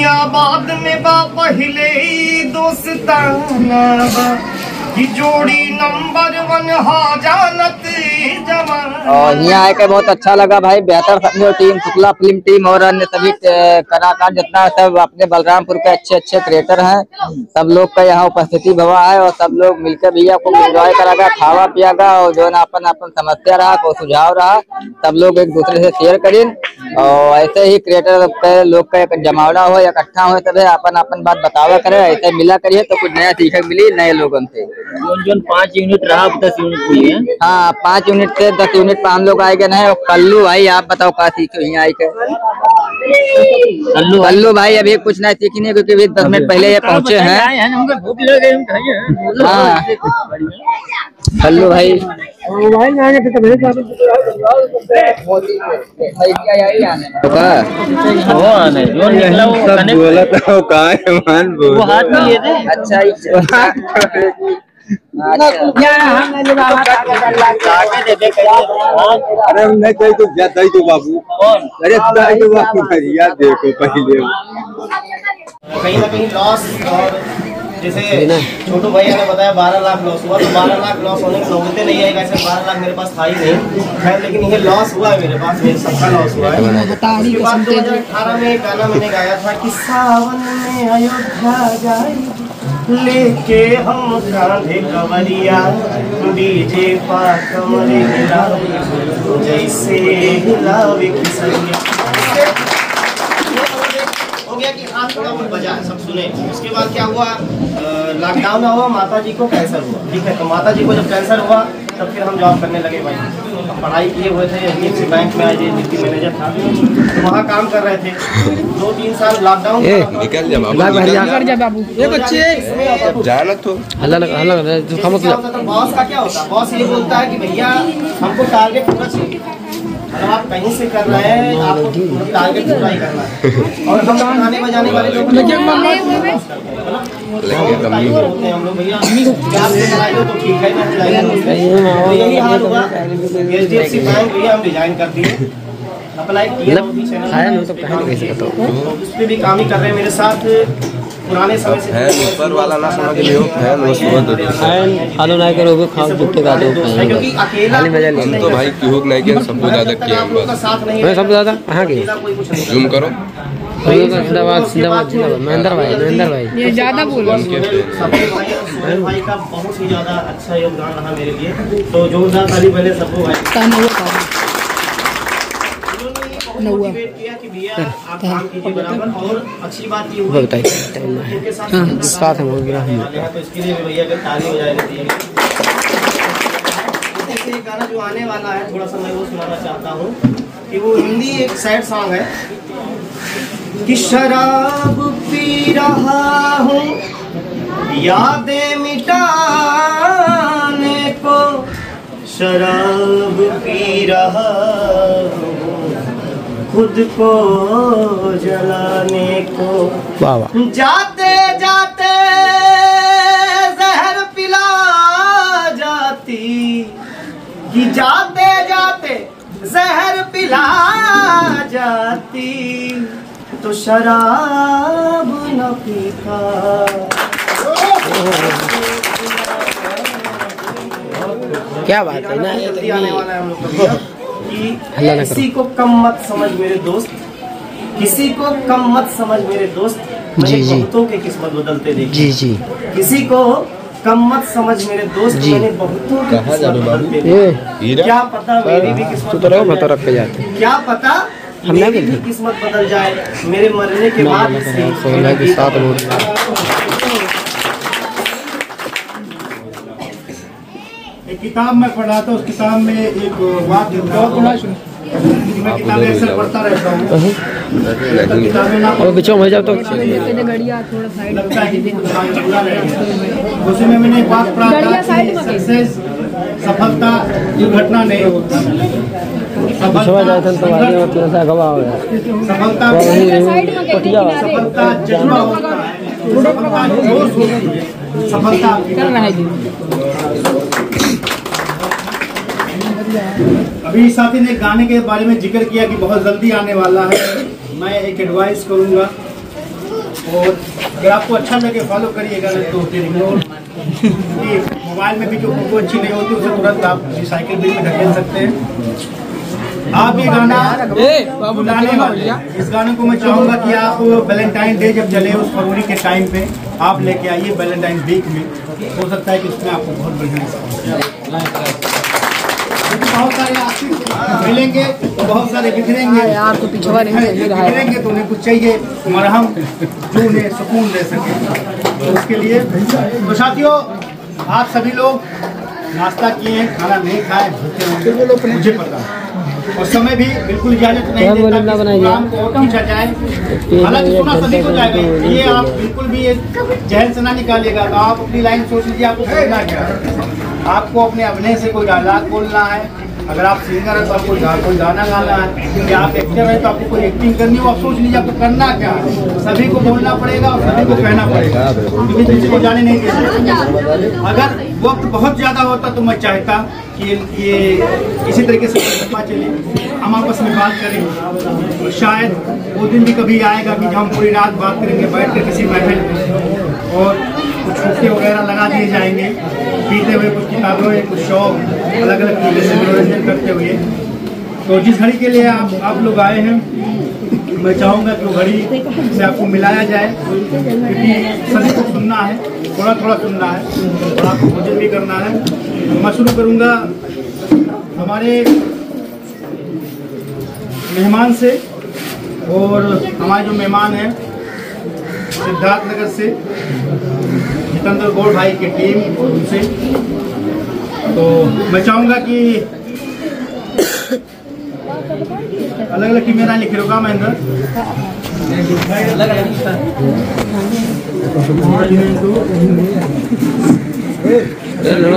दुनिया बाद में बा पहले दोस्ताना बा कि जोड़ी नंबर 1 हा जानत जमाना। और यहाँ आके बहुत अच्छा लगा भाई। बेहतर film team, Shukla film team और अन्य सभी कलाकार जितना सब अपने बलरामपुर के अच्छे अच्छे क्रिएटर हैं, सब लोग का यहाँ उपस्थिति भवा है और सब लोग मिलकर भैया को एंजॉय करागा, खावा पियागा और जो है अपन अपन समस्या रहा को सुझाव रहा सब लोग एक दूसरे से शेयर करें। और ऐसे ही क्रिएटर के लोग का एक जमावड़ा हो इकट्ठा हो तब अपन अपन बात बतावा करे, ऐसे मिला करिए तो कुछ नया सीखने मिली नए लोगों से। जो 5 यूनिट रहा 10 यूनिट हुई है। हाँ 5 यूनिट से 10 यूनिट पर हम लोग आए गए हैं। कल्लू भाई आप बताओ क्या सीखे यहाँ आई के? कल्लू भाई अभी कुछ नहीं सीखी नहीं क्योंकि अभी 10 मिनट पहले ये पहुँचे हैं। हाँ कल्लू भाई अच्छा अरे नहीं तो जाता ही तो बाबू। अरे तो बाबू यार देखो पहले कहीं ना कहीं लॉस। और जैसे छोटू भैया ने बताया 12 लाख लॉस हुआ, तो 12 लाख लॉस होने की नौबत नहीं आएगा। ऐसे 12 लाख मेरे पास था ही नहीं खैर, लेकिन ये लॉस हुआ है मेरे पास, मेरे सबका लॉस हुआ है। उसके बाद 2018 में एक गाना मैंने गाया था कि सावन में अयोध्या जाए लेके हम कांधे कवरिया डीजे पा कमरे हिलावे जैसे हिलावे किसरिया। हो गया कि हाथ थोड़ा बहुत बजा सब सुने। उसके बाद क्या हुआ, लॉकडाउन हुआ, माता जी को कैंसर हुआ। ठीक है, तो माता जी को जब कैंसर हुआ तब फिर हम जॉब करने लगे भाई। पढ़ाई किए हुए थे, HDFC बैंक में आज डिप्टी मैनेजर था, तो वहाँ काम कर रहे थे 2-3 साल लॉकडाउन। निकल जा बाबू ये बच्चे जाना तो बॉस का क्या होता है, बॉस ये बोलता है कि भैया हमको टारगेट पूरा चाहिए, मतलब आप कहीं से कर रहे हैं आपको टारगेट पूरा ही करना है। और हम गाने बजाने वाले लोग होते हैं हम लोग, भैया तो ठीक है। यही हाल हुआ, HDFC बैंक भैया हम डिजाइन कर दिए, अप्लाई किया, उस पर भी काम ही कर रहे हैं मेरे साथ पुराने समय से। ऊपर वाला ना समझ लियो फैन वो आलू ना करो खाओ जुट्टे का दो क्योंकि अकेला हम तो भाई की हुक नहीं किया, सबको ज्यादा किया हम बस। साथ नहीं मैं सबसे ज्यादा कहां के जूम करो जिंदाबाद जिंदाबाद जिंदाबाद महेंद्र भाई ये ज्यादा बोल भाई का बहुत ही ज्यादा अच्छा योगदान रहा मेरे लिए, तो जोरदार ताली पहले सबको भाई किया कि भैया आप काम कीजिए बराबर। और अच्छी बात ये हुई बताइए साथ में हो गया तो इसके लिए भैया के ताली हो जाएगी। ये गाना जो आने वाला है थोड़ा सा मैं वो सुनाना चाहता हूँ कि वो हिंदी एक सैड सॉन्ग है कि शराब पी रहा हूँ यादें मिटाने को, शराब पी रहा हूँ खुद को जलाने को, जाते जाते जहर पिला जाती कि जाते जाते जहर पिला जाती तो शराब न पीता। क्या बात है ना, जल्दी आने वाला है हम लोग को कि किसी को कम मत समझ मेरे दोस्त, किसी को कम मत समझ मेरे दोस्त, मैंने बहुतों के किस्मत बदलते देखे। जी किसी को कम मत समझ मेरे दोस्त, मैंने बहुतों के किस्मत बदलते देखे। क्या पता मेरी भी किस्मत, क्या पता मेरी भी किस्मत बदल जाए मेरे मरने के बाद। एक किताब में पढ़ा था, उस किताब में एक वाक्य मैं किताबें अक्सर पढ़ता रहता हूँ। हो जाओ तो उसी में मैंने एक बात पढ़ा था, सक्सेस सफलता दुर्घटना नहीं होती, सफलता जज्बा होता है, सफलता अभी साथी ने गाने के बारे में जिक्र किया कि बहुत जल्दी आने वाला है। मैं एक एडवाइस करूंगा और अगर आपको अच्छा लगे फॉलो करिएगा, नहीं तो होते नहीं। मोबाइल में भी जो फोटो अच्छी नहीं होती उसे तुरंत आप रिसाइकिल बिन में ढकेल सकते हैं। आप ये गाना बुलाने वाले, इस गाने को मैं चाहूँगा कि आप वैलेंटाइन डे जब चले उस फरवरी के टाइम पे आप लेके आइए वैलेंटाइन वीक में। हो सकता है कि उसमें आपको बहुत बढ़िया बहुत सारे आशिक मिलेंगे, बहुत सारे बिखरेंगे यार तो पिछवा नहीं बिखरेंगे तो उन्हें कुछ चाहिए मरहम जो उन्हें सुकून दे सके। तो उसके लिए तो साथियों आप सभी लोग नाश्ता किए, खाना नहीं खाए, भूखे होंगे, मुझे पता है, और समय भी बिल्कुल इजाजत नहीं देता प्रोग्राम को और खींचा जाए। हालांकि सुना सभी को जाएगा, ये आप बिल्कुल भी जहल से ना निकालिएगा। तो आप अपनी लाइन सोच लीजिए आपको करना क्या है। आपको अपने अभिनय से कोई डायलॉग बोलना है, अगर आप सिंगर हैं तो आपको कोई गाना गाना है, या आप एक्टर हैं तो आपको कोई एक्टिंग करनी हो, आप सोच लीजिए आपको करना क्या है। सभी को बोलना पड़ेगा और सभी को कहना पड़ेगा, क्योंकि किसी को जाने नहीं देना। अगर वक्त बहुत ज़्यादा होता तो मैं चाहता कि ये इसी तरीके से चले, हम आपस में बात करें, और शायद वो दिन भी कभी आएगा कि जब हम पूरी रात बात करेंगे बैठ कर किसी महफिल में, और कुछ छुट्टे वगैरह लगा दिए जाएंगे, पीते हुए कुछ किताबें, कुछ शौक अलग अलग चीज़ें से मनोरंजन करते हुए। तो जिस घड़ी के लिए आप लोग आए हैं, मैं चाहूँगा कि वो घड़ी से आपको मिलाया जाए, क्योंकि सभी को सुनना है, थोड़ा थोड़ा सुनना है, और आपको भोजन भी करना है। मैं शुरू करूँगा हमारे मेहमान से, और हमारे जो मेहमान हैं सिद्धार्थनगर से जितेंद्र गौड़ भाई की टीम, और उनसे तो मैं चाहूँगा कि अलग अलग टीमें ना लिखे होगा महेंद्र, चलिए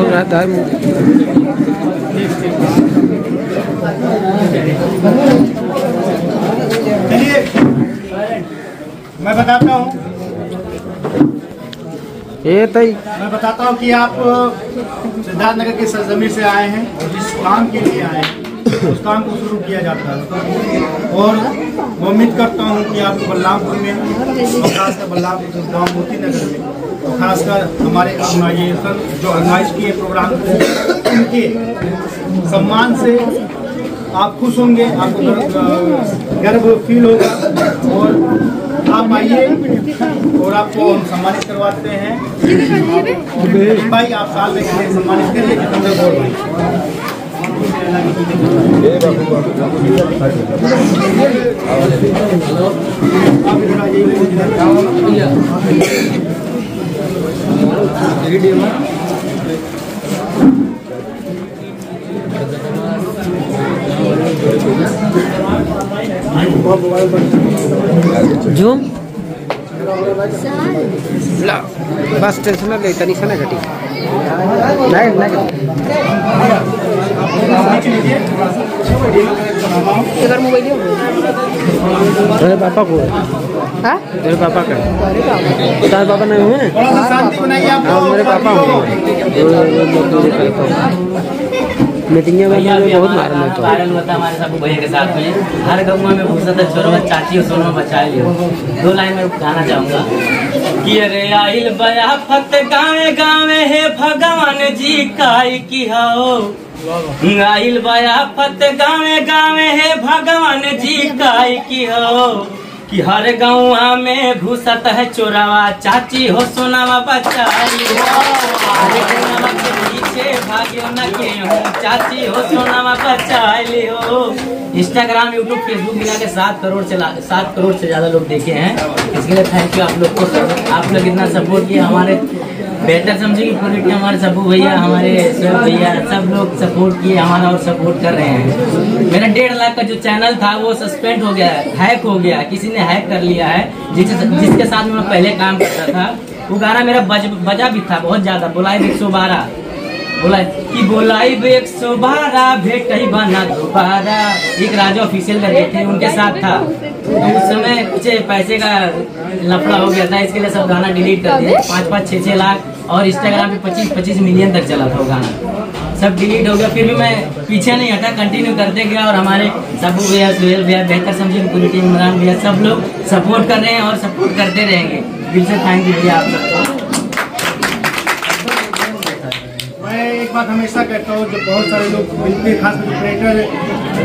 मैं बताता हूँ मैं बताता हूँ कि आप सिद्धार्थनगर के सरजमी से आए हैं, और जिस काम के लिए आए हैं उस काम को शुरू किया जाता है। और मैं उम्मीद करता हूँ कि आप बलरामपुर में, और खासकर बलरामपुर गाँव मोती नगर में, और खासकर हमारे ऑर्गेनाइजेशन जो ऑर्गेनाइज किए प्रोग्राम को, उनके सम्मान से आप खुश होंगे, आपको गर्व फील होगा, और आप आइए और आपको हम सम्मानित करवाते हैं। भाई आप साल में सम्मानित करिए जितेंद्र गौड़ भाई। झूम ला बस टेंशन ले तनी से ना घटी नहीं इधर मोबाइल तेरे पापा को हाँ तेरे पापा का तेरे पापा नहीं हुए मेरे पापा मीटिंग में बहुत वायरल होता है हमारे सब भैया के साथ में। हर गाँव में घुसा था छोरो चाची और सोनो बचा लियो। 2 लाइन में गाना चाहूँगा कि अरे आइल बया फत गावे गावे हे भगवान जी काई की हो, आइल बया फत गावे गावे हे भगवान जी काई की हो, कि हर गाँव में घुसत है चोरावा चाची हो सोनावा बचाई हो, भाग्यो न के चाची हो सोनावा बचाई हो। इंस्टाग्राम यूट्यूब फेसबुक मिला के 7 करोड़ से ज्यादा लोग देखे हैं। इसके लिए थैंक यू आप लोग को। आप लोग इतना सपोर्ट किया, हमारे बेहतर समझे कि पूरी टीम, हमारे सबू भैया, हमारे सर भैया, सब लोग सपोर्ट किए हमारा और सपोर्ट कर रहे हैं। मेरा 1.5 लाख का जो चैनल था वो सस्पेंड हो गया है, हैक हो गया, किसी ने हैक कर लिया है। जिसके साथ मैं पहले काम करता था, वो गाना मेरा बजा भी था बहुत ज्यादा, बुलाई 112 बोलाई 112 भेट ही बना दोबारा, एक राजा ऑफिशियल करके थे उनके साथ था। तो उस समय कुछ पैसे का लफड़ा हो गया था, इसके लिए सब गाना डिलीट कर दिया। 5-5, 6-6 लाख और इंस्टाग्राम पे 25-25 मिलियन तक चला था वो गाना। सब डिलीट हो गया, फिर भी मैं पीछे नहीं हटा, कंटिन्यू करते गया। और हमारे सबू भैया, सुहेल भैया, बेहतर समझे पूरी टीम, इमरान भैया, सब लोग सपोर्ट कर रहे हैं और सपोर्ट करते रहेंगे। दिल से थैंक यू भैया आप सबको। मैं एक बात हमेशा कहता हूँ, जो बहुत सारे लोग मिलते हैं, खासकर जो क्रिएटर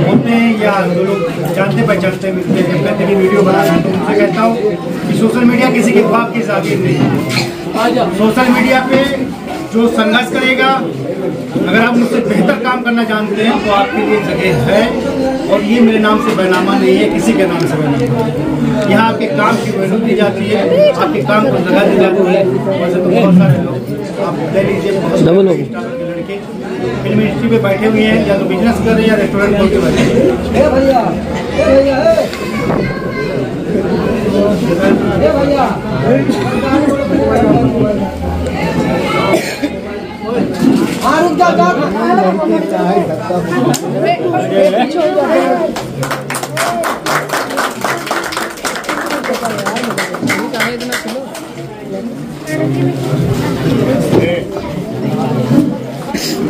होते हैं या जो लोग जानते पहचानते मिलते हैं, जब मैं तेरी वीडियो बनाना है तो उनसे कहता हूँ कि सोशल मीडिया किसी के ख्वाब की जागीर नहीं है। सोशल मीडिया पे जो संघर्ष करेगा, अगर आप मुझसे बेहतर काम करना जानते हैं तो आपके लिए जगह है। और ये मेरे नाम से बैनामा नहीं है, किसी के नाम से बैनामा है। यहाँ आपके काम की वैल्यू दी जाती है, आपके काम को जगह दी जाती है। वैसे तो बहुत सारे लोग आप ले लीजिए, बहुत सारे लड़के फिल्म इंडस्ट्री में बैठे हुए हैं, या तो बिजनेस कर रहे हैं या रेस्टोरेंट खोल के बैठे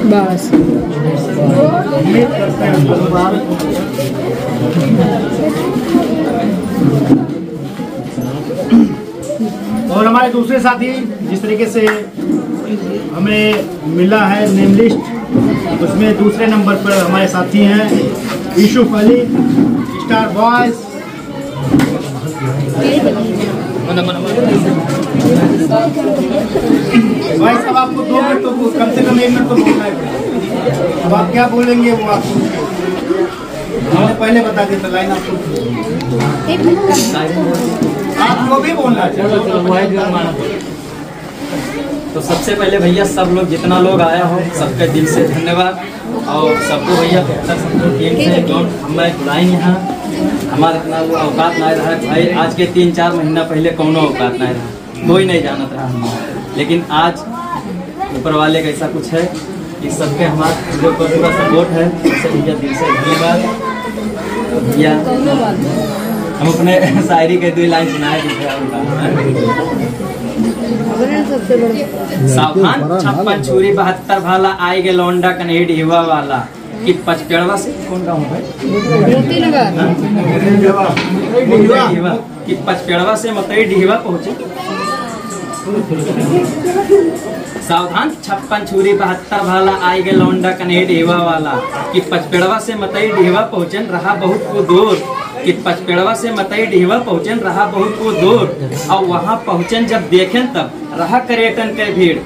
बस उम्मीद करते हैं। और हमारे दूसरे साथी जिस तरीके से हमें मिला है नेम लिस्ट, उसमें दूसरे नंबर पर हमारे साथी हैं यूसुफ अली, स्टार बॉयज। भाई साहब आपको 2 मिनट तो कम से कम 1 मिनट तो बोलना है। अब आप क्या बोलेंगे वो आपको हमने पहले बता दिया था, लाइन आपको भी बोलना चाहिए। तो सबसे पहले भैया सब लोग जितना लोग आया हो सबके दिल से धन्यवाद। और सबको भैया बेहतर समझो टीम से कौन हमें बुलाएं यहाँ, हमारा इतना वो औकात नहीं रहा भाई। आज के 3-4 महीना पहले कौनो औकात नहीं रहा, कोई नहीं जानत रहा हमारा। लेकिन आज ऊपर वाले का ऐसा कुछ है कि सबके हमारे जो पूरा सपोर्ट है, उससे भैया दिल से धन्यवाद। भैया हम अपने शायरी के 2 लाइन सुनाए सावधान 56 छुरी 72 भाला आई गे लौंडा कन्हे ढीवा वाला कि 55 से कौन गाँव है कि 55 से मतई ढीवा पहुँचे। सावधान 56 छुरी 72 भाला आई गे लौंडा कन्हे ढीवा वाला कि 55 से मतई ढीवा पहुँचन रहा बहुत को दूर कि 55 से मतई ढीवा पहुँचन रहा बहुत को दूर। और वहाँ पहुँचन जब देखें तब रहा करेटन के भीड़।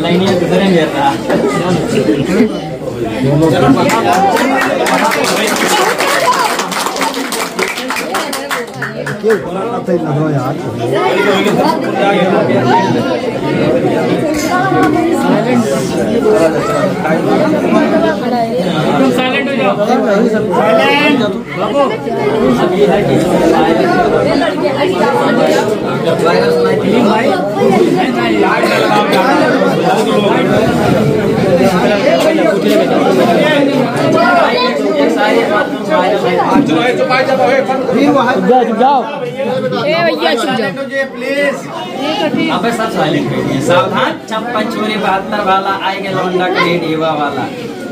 लाइनिया गुजरेंगे साइलेंट हो जाओ। अबे सब साइलेंट बैठिए। सावधान 56 छुरी 72 वाला आएगा लौंडा कन्हे ढीवा वाला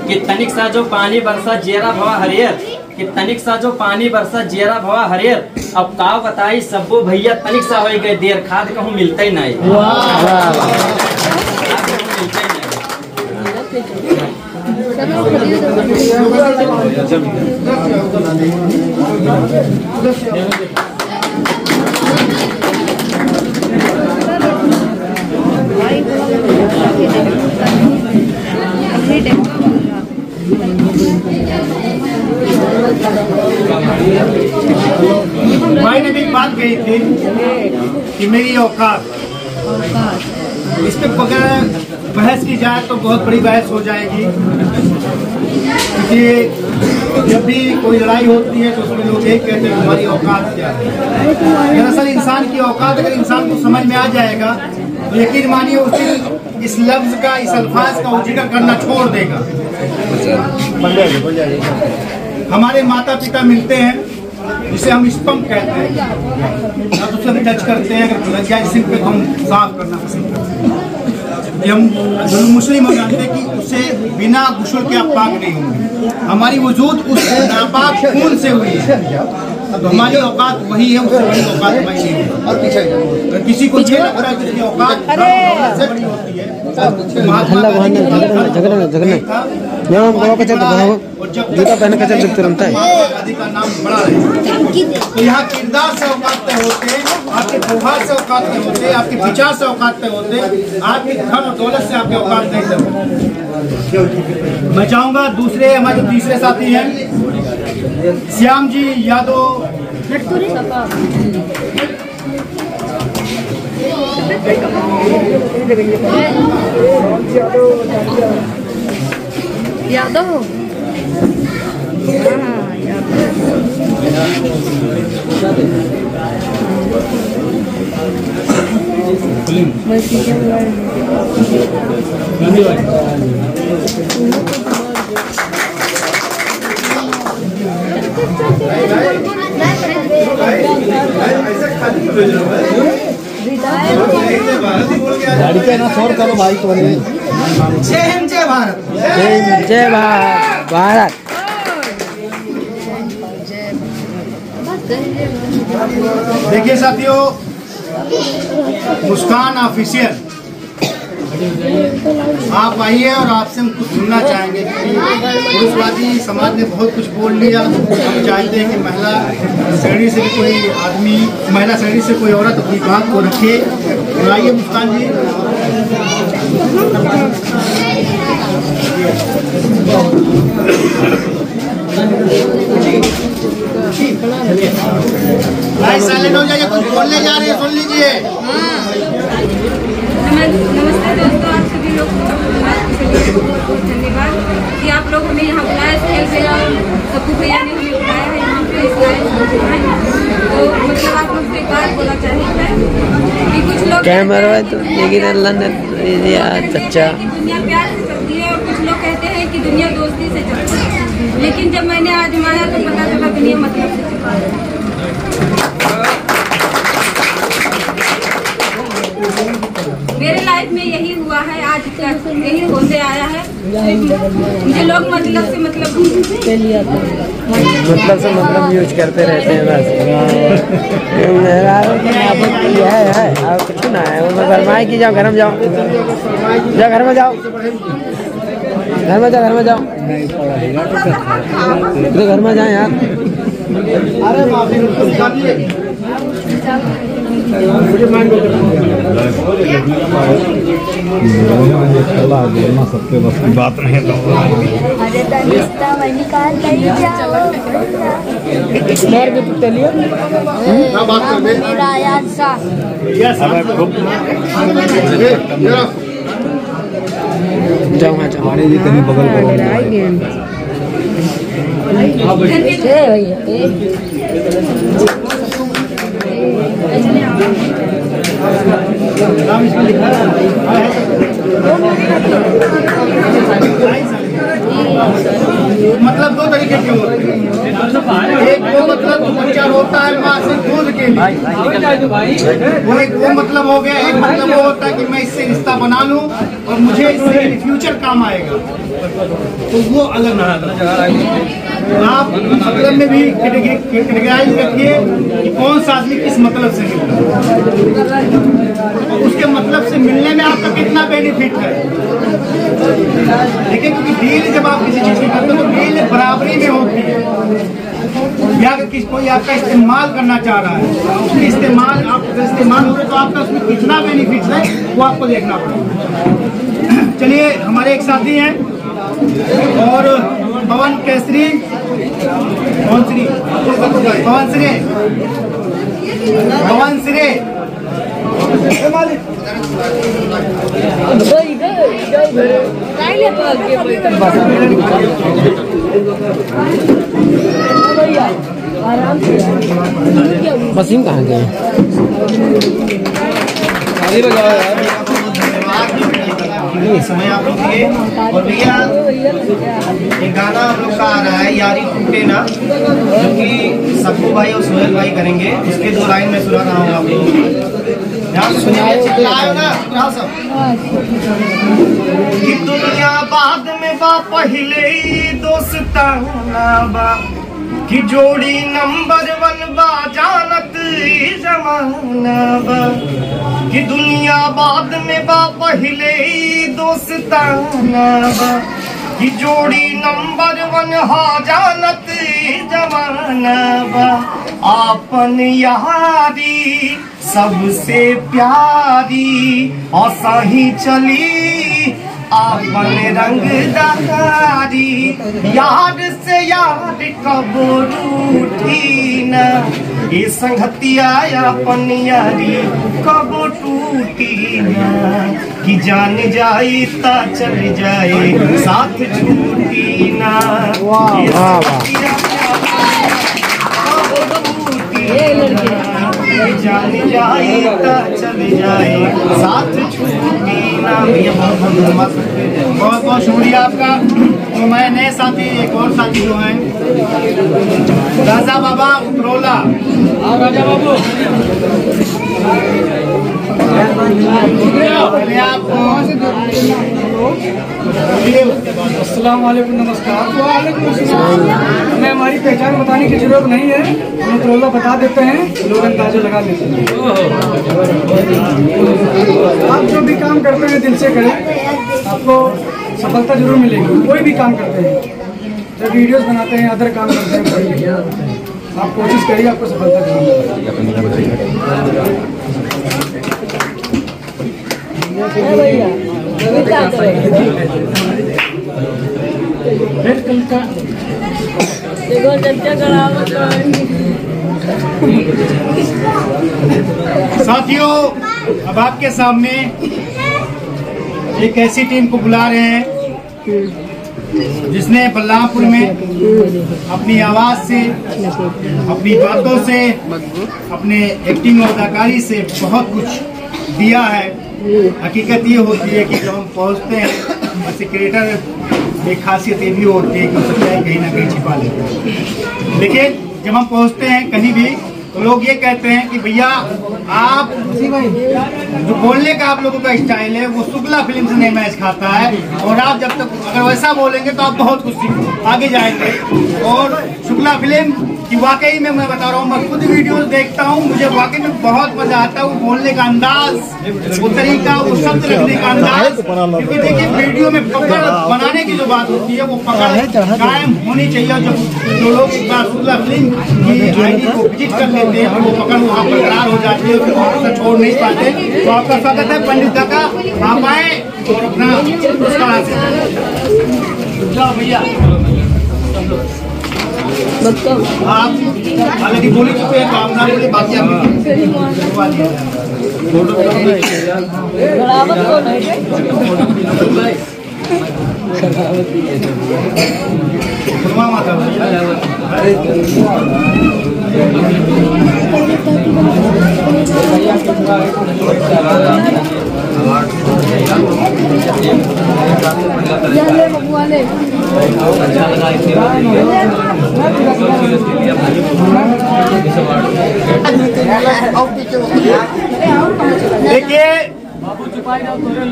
कि तनिक सा जो पानी बरसा जेरा भवा हरियर कि तनिक सा जो पानी बरसा जेरा भवा हरियर। अब काव बताई सब्बू भैया तनिक सा हो गए देर खाद कहूँ मिलते ही नहीं। भाई ने भी एक बात कही थी कि मेरी औकात, इस पे अगर बहस की जाए तो बहुत बड़ी बहस हो जाएगी, क्योंकि जब भी कोई लड़ाई होती है तो उसमें लोग एक कहते हैं हमारी औकात क्या है। दरअसल इंसान की औकात अगर इंसान को समझ में आ जाएगा तो यकीन मानिए उसी इस लफ्ज का, इस अल्फाज का जिक्र करना छोड़ देगा। हमारे माता पिता मिलते हैं जिसे हम स्पम्प कहते हैं, या तो उसे टच करते हैं, अगर लग जाए जिसम पे तो हम साफ करना पसंद करते हैं। कि हम जो मुस्लिम हो जानते हैं कि उसे बिना गुस्ल के आप पाक नहीं होंगे। हमारी वजूद उस नापाक खून से हुई है, तो हमारी औकात वही है, उससे बड़ी औकात हमारी नहीं है। और अगर किसी को ये लग रहा है कि उसकी औकात से बड़ी होती है, जूता पहन के चल तुरंत है का नाम बड़ा है। तो यहाँ किरदार से औकात तय होते हैं, आपके व्यवहार से औकात तय होते हैं, आपके विचार से औकात तय होते हैं, आपके धन और दौलत से आपके औकात नहीं तय होते। मैं चाहूँगा दूसरे हमारे जो तीसरे साथी हैं श्याम जी यादव, गाड़ी पे ना शोर करो भाई तो जय हिंद जय भारत, जय भारत। देखिए साथियों, मुस्कान ऑफिशियल आप आइए और आपसे हम कुछ सुनना चाहेंगे। पुरुषवादी समाज ने बहुत कुछ बोल लिया, हम चाहते हैं कि महिला श्रेणी से भी कोई आदमी, महिला श्रेणी से कोई औरत अपनी बात को रखे। आइए मुस्कान जी। साइलेंट हो जाइए, कुछ बोलने जा रहे हैं, सुन लीजिए। नमस्ते दोस्तों, आप सभी लोग को बहुत धन्यवाद कि आप लोग हमें यहाँ बुलाया। खेल भैया, सप्पू भैया ने हमें बुलाया है यहाँ पे इस तो मतलब आप लोग से एक बात बोलना चाहेंगे कि कुछ लोग कैमरा तो लेकिन अच्छा दुनिया प्यार से चलती है और कुछ लोग कहते हैं कि दुनिया दोस्ती से चलती है, लेकिन जब मैंने आजमाया तो पता चला दुनिया मतलब से चलती है। मेरे लाइफ में यही हुआ है, आज तक यही होते आया है। मुझे लोग मतलब से मतलब यूज करते रहते हैं बस। मेरा है और कुछ ना है। वो गरमाए की जाओ, घर में जाओ, जाओ घर में जाओ, घर में जाओ, घर में जाओ, घर में जाए यार। सबके बस की बात नहीं तो हमारे जी कहीं बगल मतलब दो तरीके के होते हैं। एक वो मतलब जो बच्चा रोता है माँ से दूध के लिए, वो एक वो मतलब हो गया। एक मतलब वो होता है कि मैं इससे रिश्ता बना लूं और मुझे इससे फ्यूचर काम आएगा, तो वो अलग है। आप मतलब में भी कैटेगराइज रखिए कि कौन सा आदमी किस मतलब से मिल रहा है, उसके मतलब से मिलने में आपका कितना बेनिफिट है। लेकिन क्योंकि डील जब आप किसी चीज की करते हो तो डील बराबरी में होती है, या अगर किसी कोई आपका इस्तेमाल करना चाह रहा है, उसके इस्तेमाल आप इस्तेमाल हो रहे तो आपका उसमें कितना बेनिफिट है वो आपको देखना पड़ेगा। चलिए हमारे एक साथी हैं और पवन केसरी, पवन श्री, पवन श्री, पवन श्री वसीम कहाँ गए? समय आप लोग दिए। और भैया एक गाना हम लोग का आ रहा है, यारी टूटे ना, जो कि सक्कू भाई और सोहेल भाई करेंगे। उसके 2 लाइन में सुना रहा हूँ आप लोगों को। ध्यान से सुनिए, चिल्लाओ ना, सुनाओ सब। कि दुनिया बाद में बा पहले ही दोस्ताना बा, कि जोड़ी नंबर 1 बा जानत जमाना बा, कि दुनिया बाद में बा पहले ही दोस्ताना बा, कि जोड़ी नंबर 1 हा जानत जमाना बा, आपन यारी सबसे प्यारी असाही चली आपन रंगदारी, यार से यार कब रूठी ना, ये संगतिया अपन यारी कब टूटी ना, कि जान जाए ता चल जाए साथ छूटी ना, ये संगतिया कब टूटी ना, जान जाए ता चल जाए साथ छूटी ना। भैया बहुत बहुत शुक्रिया आपका। तो मैं नए साथी, एक और साथी जो हैं राजा बाबा उपरोला। राजा बाबू अस्सलाम वालेकुम, नमस्कार। हमें हमारी पहचान बताने की जरूरत नहीं है, हम उपरोला बता देते हैं, लोग अंदाजा लगा लेते हैं। आप जो भी काम करते हैं दिल से करें, आपको सफलता जरूर मिलेगी। कोई भी काम करते हैं, जब वीडियोस बनाते हैं, अदर काम करते हैं, आप कोशिश करिए, आपको सफलता जरूर साथियों, अब आपके सामने एक ऐसी टीम को बुला रहे हैं जिसने बलरामपुर में अपनी आवाज से, अपनी बातों से, अपने एक्टिंग और अदाकारी से बहुत कुछ दिया है। हकीकत ये होती है कि जब हम पहुंचते हैं, ऐसे क्रिएटर एक खासियत ये भी होती है कि सच्चाई कहीं ना कहीं छिपा लेते हैं। लेकिन जब हम पहुंचते हैं कहीं भी तो लोग ये कहते हैं कि भैया आप जो बोलने का आप लोगों का स्टाइल है वो शुक्ला फिल्म से नहीं मैच खाता है, और आप जब तक अगर वैसा बोलेंगे तो आप बहुत कुछ आगे जाएंगे। और शुक्ला फिल्म कि वाकई में मैं बता रहा हूँ, मैं खुद वीडियोस देखता हूँ, मुझे वाकई में बहुत मजा आता है। वो बोलने का अंदाज, वो तरीका, वो शब्द रखने का अंदाज, क्योंकि देखिए वीडियो में पकड़ बनाने की जो बात होती है वो पकड़ कायम होनी चाहिए। जो लोग एक बार शुक्ला फिल्म की आईडी को विजिट कर लेते हैं, वो पकड़ वहाँ बरकरार हो जाती है, फिर छोड़ नहीं पाते। तो आपका स्वागत है पंडित दा का, आप आए और अपना पुरस्कार भैया आप हालांकि बोली चुके हैं, आप ना बोले, बाकी देखिए,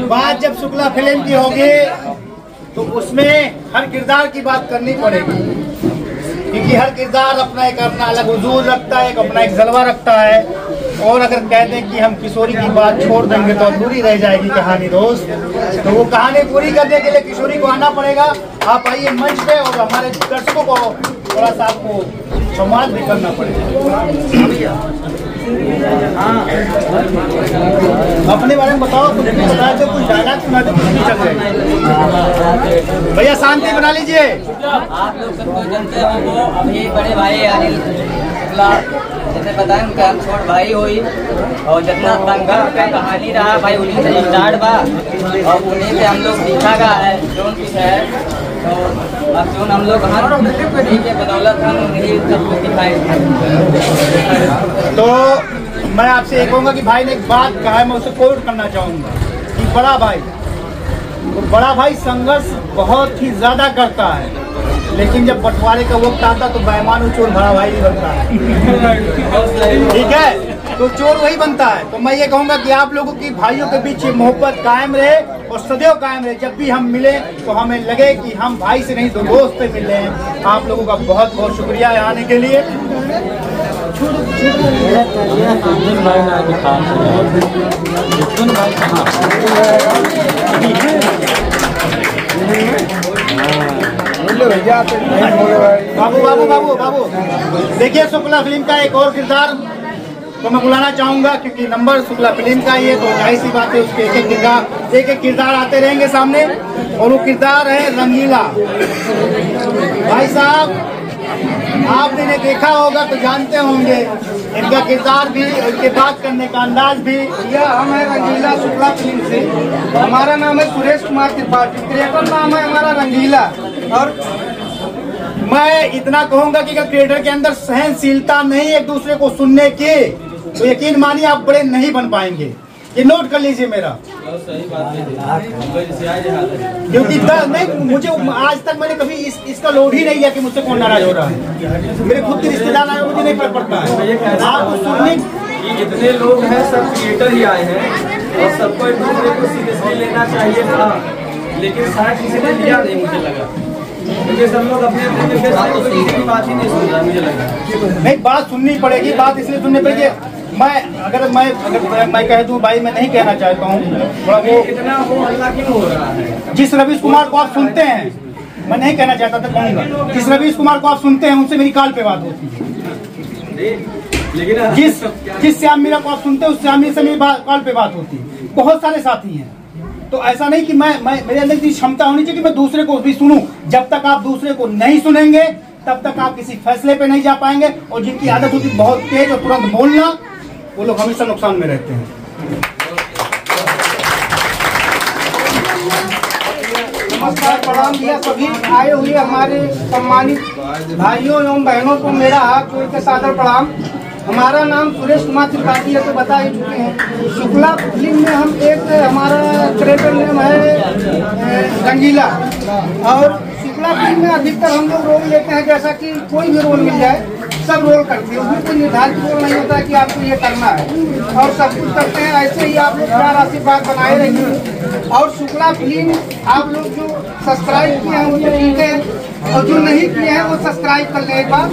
बात जब शुक्ला फिल्म की होगी तो उसमें हर किरदार की बात करनी पड़ेगी, क्योंकि हर किरदार अपना एक अपना अलग हुजूर रखता है, एक अपना एक जलवा रखता है। और अगर कह दें कि हम किशोरी की बात छोड़ देंगे तो अधूरी रह जाएगी कहानी दोस्त। तो वो कहानी पूरी करने के लिए किशोरी को आना पड़ेगा। आप आइए मंच पे, और हमारे दर्शकों को थोड़ा सा आपको संवाद भी करना पड़ेगा। अपने बारे में बताओ, कुछ भी बता दो, कुछ डायलॉग सुना दो, कुछ भी चल जाए। भैया शांति बना लीजिए। आप लोग सबको जानते हैं, वो अभी बड़े भाई अनिल शुक्ला जैसे बताए, उनका छोट भाई हुई, और जितना दंगा का कहानी रहा भाई उन्हीं से स्टार्ट बा, और उन्हीं से हम लोग सीखा गा है जो कुछ है। तो अब जो हम लोग हर के बदौलत हम उन्हीं सब कुछ दिखाए। तो मैं आपसे ये कहूँगा कि भाई ने एक बात कहा है, मैं उसे कोट करना चाहूँगा कि बड़ा भाई संघर्ष बहुत ही ज़्यादा करता है, लेकिन जब बंटवारे का वक्त आता तो बेईमान और चोर भरा भाई बनता है। ठीक है, तो चोर वही बनता है। तो मैं ये कहूँगा कि आप लोगों की भाइयों के बीच मोहब्बत कायम रहे और सदैव कायम रहे। जब भी हम मिले तो हमें लगे कि हम भाई से नहीं, दोस्त से मिल रहे हैं। आप लोगों का बहुत बहुत शुक्रिया आने के लिए। बाबू बाबू बाबू बाबू देखिए, शुक्ला फिल्म का एक और किरदार तो मैं बुलाना चाहूंगा, क्योंकि नंबर शुक्ला फिल्म का ही है, तो जाहिर सी बात है उसके एक एक किरदार आते रहेंगे सामने। और वो किरदार है रंगीला। भाई साहब, आपने इन्हें देखा होगा तो जानते होंगे इनका किरदार भी, इनके बात करने का अंदाज भी। यह हम है रंगीला शुक्ला फिल्म से। हमारा नाम है सुरेश कुमार त्रिपाठी, क्रिएटर नाम है हमारा रंगीला। और मैं इतना कहूंगा कि अगर क्रिएटर के अंदर सहनशीलता नहीं एक दूसरे को सुनने की, तो यकीन मानिए आप बड़े नहीं बन पाएंगे। ये नोट कर लीजिए मेरा। क्योंकि नहीं, मुझे आज तक मैंने कभी इसका लोड ही नहीं लिया कि मुझसे कौन नाराज हो रहा है। मेरे खुद के रिश्तेदार आए, मुझे नहीं फर्क पड़ता है। आपको सुनने जितने लोग हैं सब क्रिएटर ही आए हैं और सबको एक दूसरे को सीरियसली लेना चाहिए था, लेकिन शायद किसी ने लिया नहीं, मुझे लगा। क्योंकि सब लोग अपने अपने किसी की बात ही नहीं सुन रहा, मुझे लगा। नहीं, बात सुननी पड़ेगी। बात इसलिए सुननी पड़ेगी, अगर मैं कह दूं भाई, मैं नहीं कहना चाहता हूँ थोड़ा वो इतना हो हल्ला क्यों हो रहा है। जिस रवीश कुमार को आप सुनते हैं, मैं नहीं कहना चाहता था, कहूँगा जिस रवीश कुमार को आप सुनते हैं उनसे मेरी कॉल पे बात होती है। लेकिन जिस श्याम मीरा को आप सुनते हैं उस श्याम मीरा से मेरी कॉल पे बात होती है। बहुत सारे साथी हैं, तो ऐसा नहीं कि मैं मेरे अंदर की क्षमता होनी चाहिए कि मैं दूसरे को भी सुनूं। जब तक आप दूसरे को नहीं सुनेंगे तब तक आप किसी फैसले पे नहीं जा पाएंगे। और जिनकी आदत होती है बहुत तेज और तुरंत बोलना, वो लोग हमेशा नुकसान में रहते हैं। नमस्कार, प्रणाम भैया। सभी आए हुए हमारे सम्मानित भाइयों एवं बहनों को मेरा हाथ जोड़ के सादर प्रणाम। हमारा नाम सुरेश कुमार त्रिपाठी है, तो बता ही चुके हैं। शुक्ला फिल्म में हम एक, हमारा क्रिएटर नेम है रंगीला। और शुक्ला फिल्म में अधिकतर हम लोग रोल लेते हैं, जैसा कि कोई भी रोल मिल जाए सब रोल करते हैं। उसमें कोई निर्धारित रोल नहीं होता है कि आपको ये करना है, और सब कुछ करते हैं। ऐसे ही आप लोग प्यार आशीर्वाद बनाए रहिए। और शुक्ला फिल्म आप लोग जो सब्सक्राइब किए हैं वो तो ठीक है, और जो नहीं किए हैं वो सब्सक्राइब कर लें एक बार।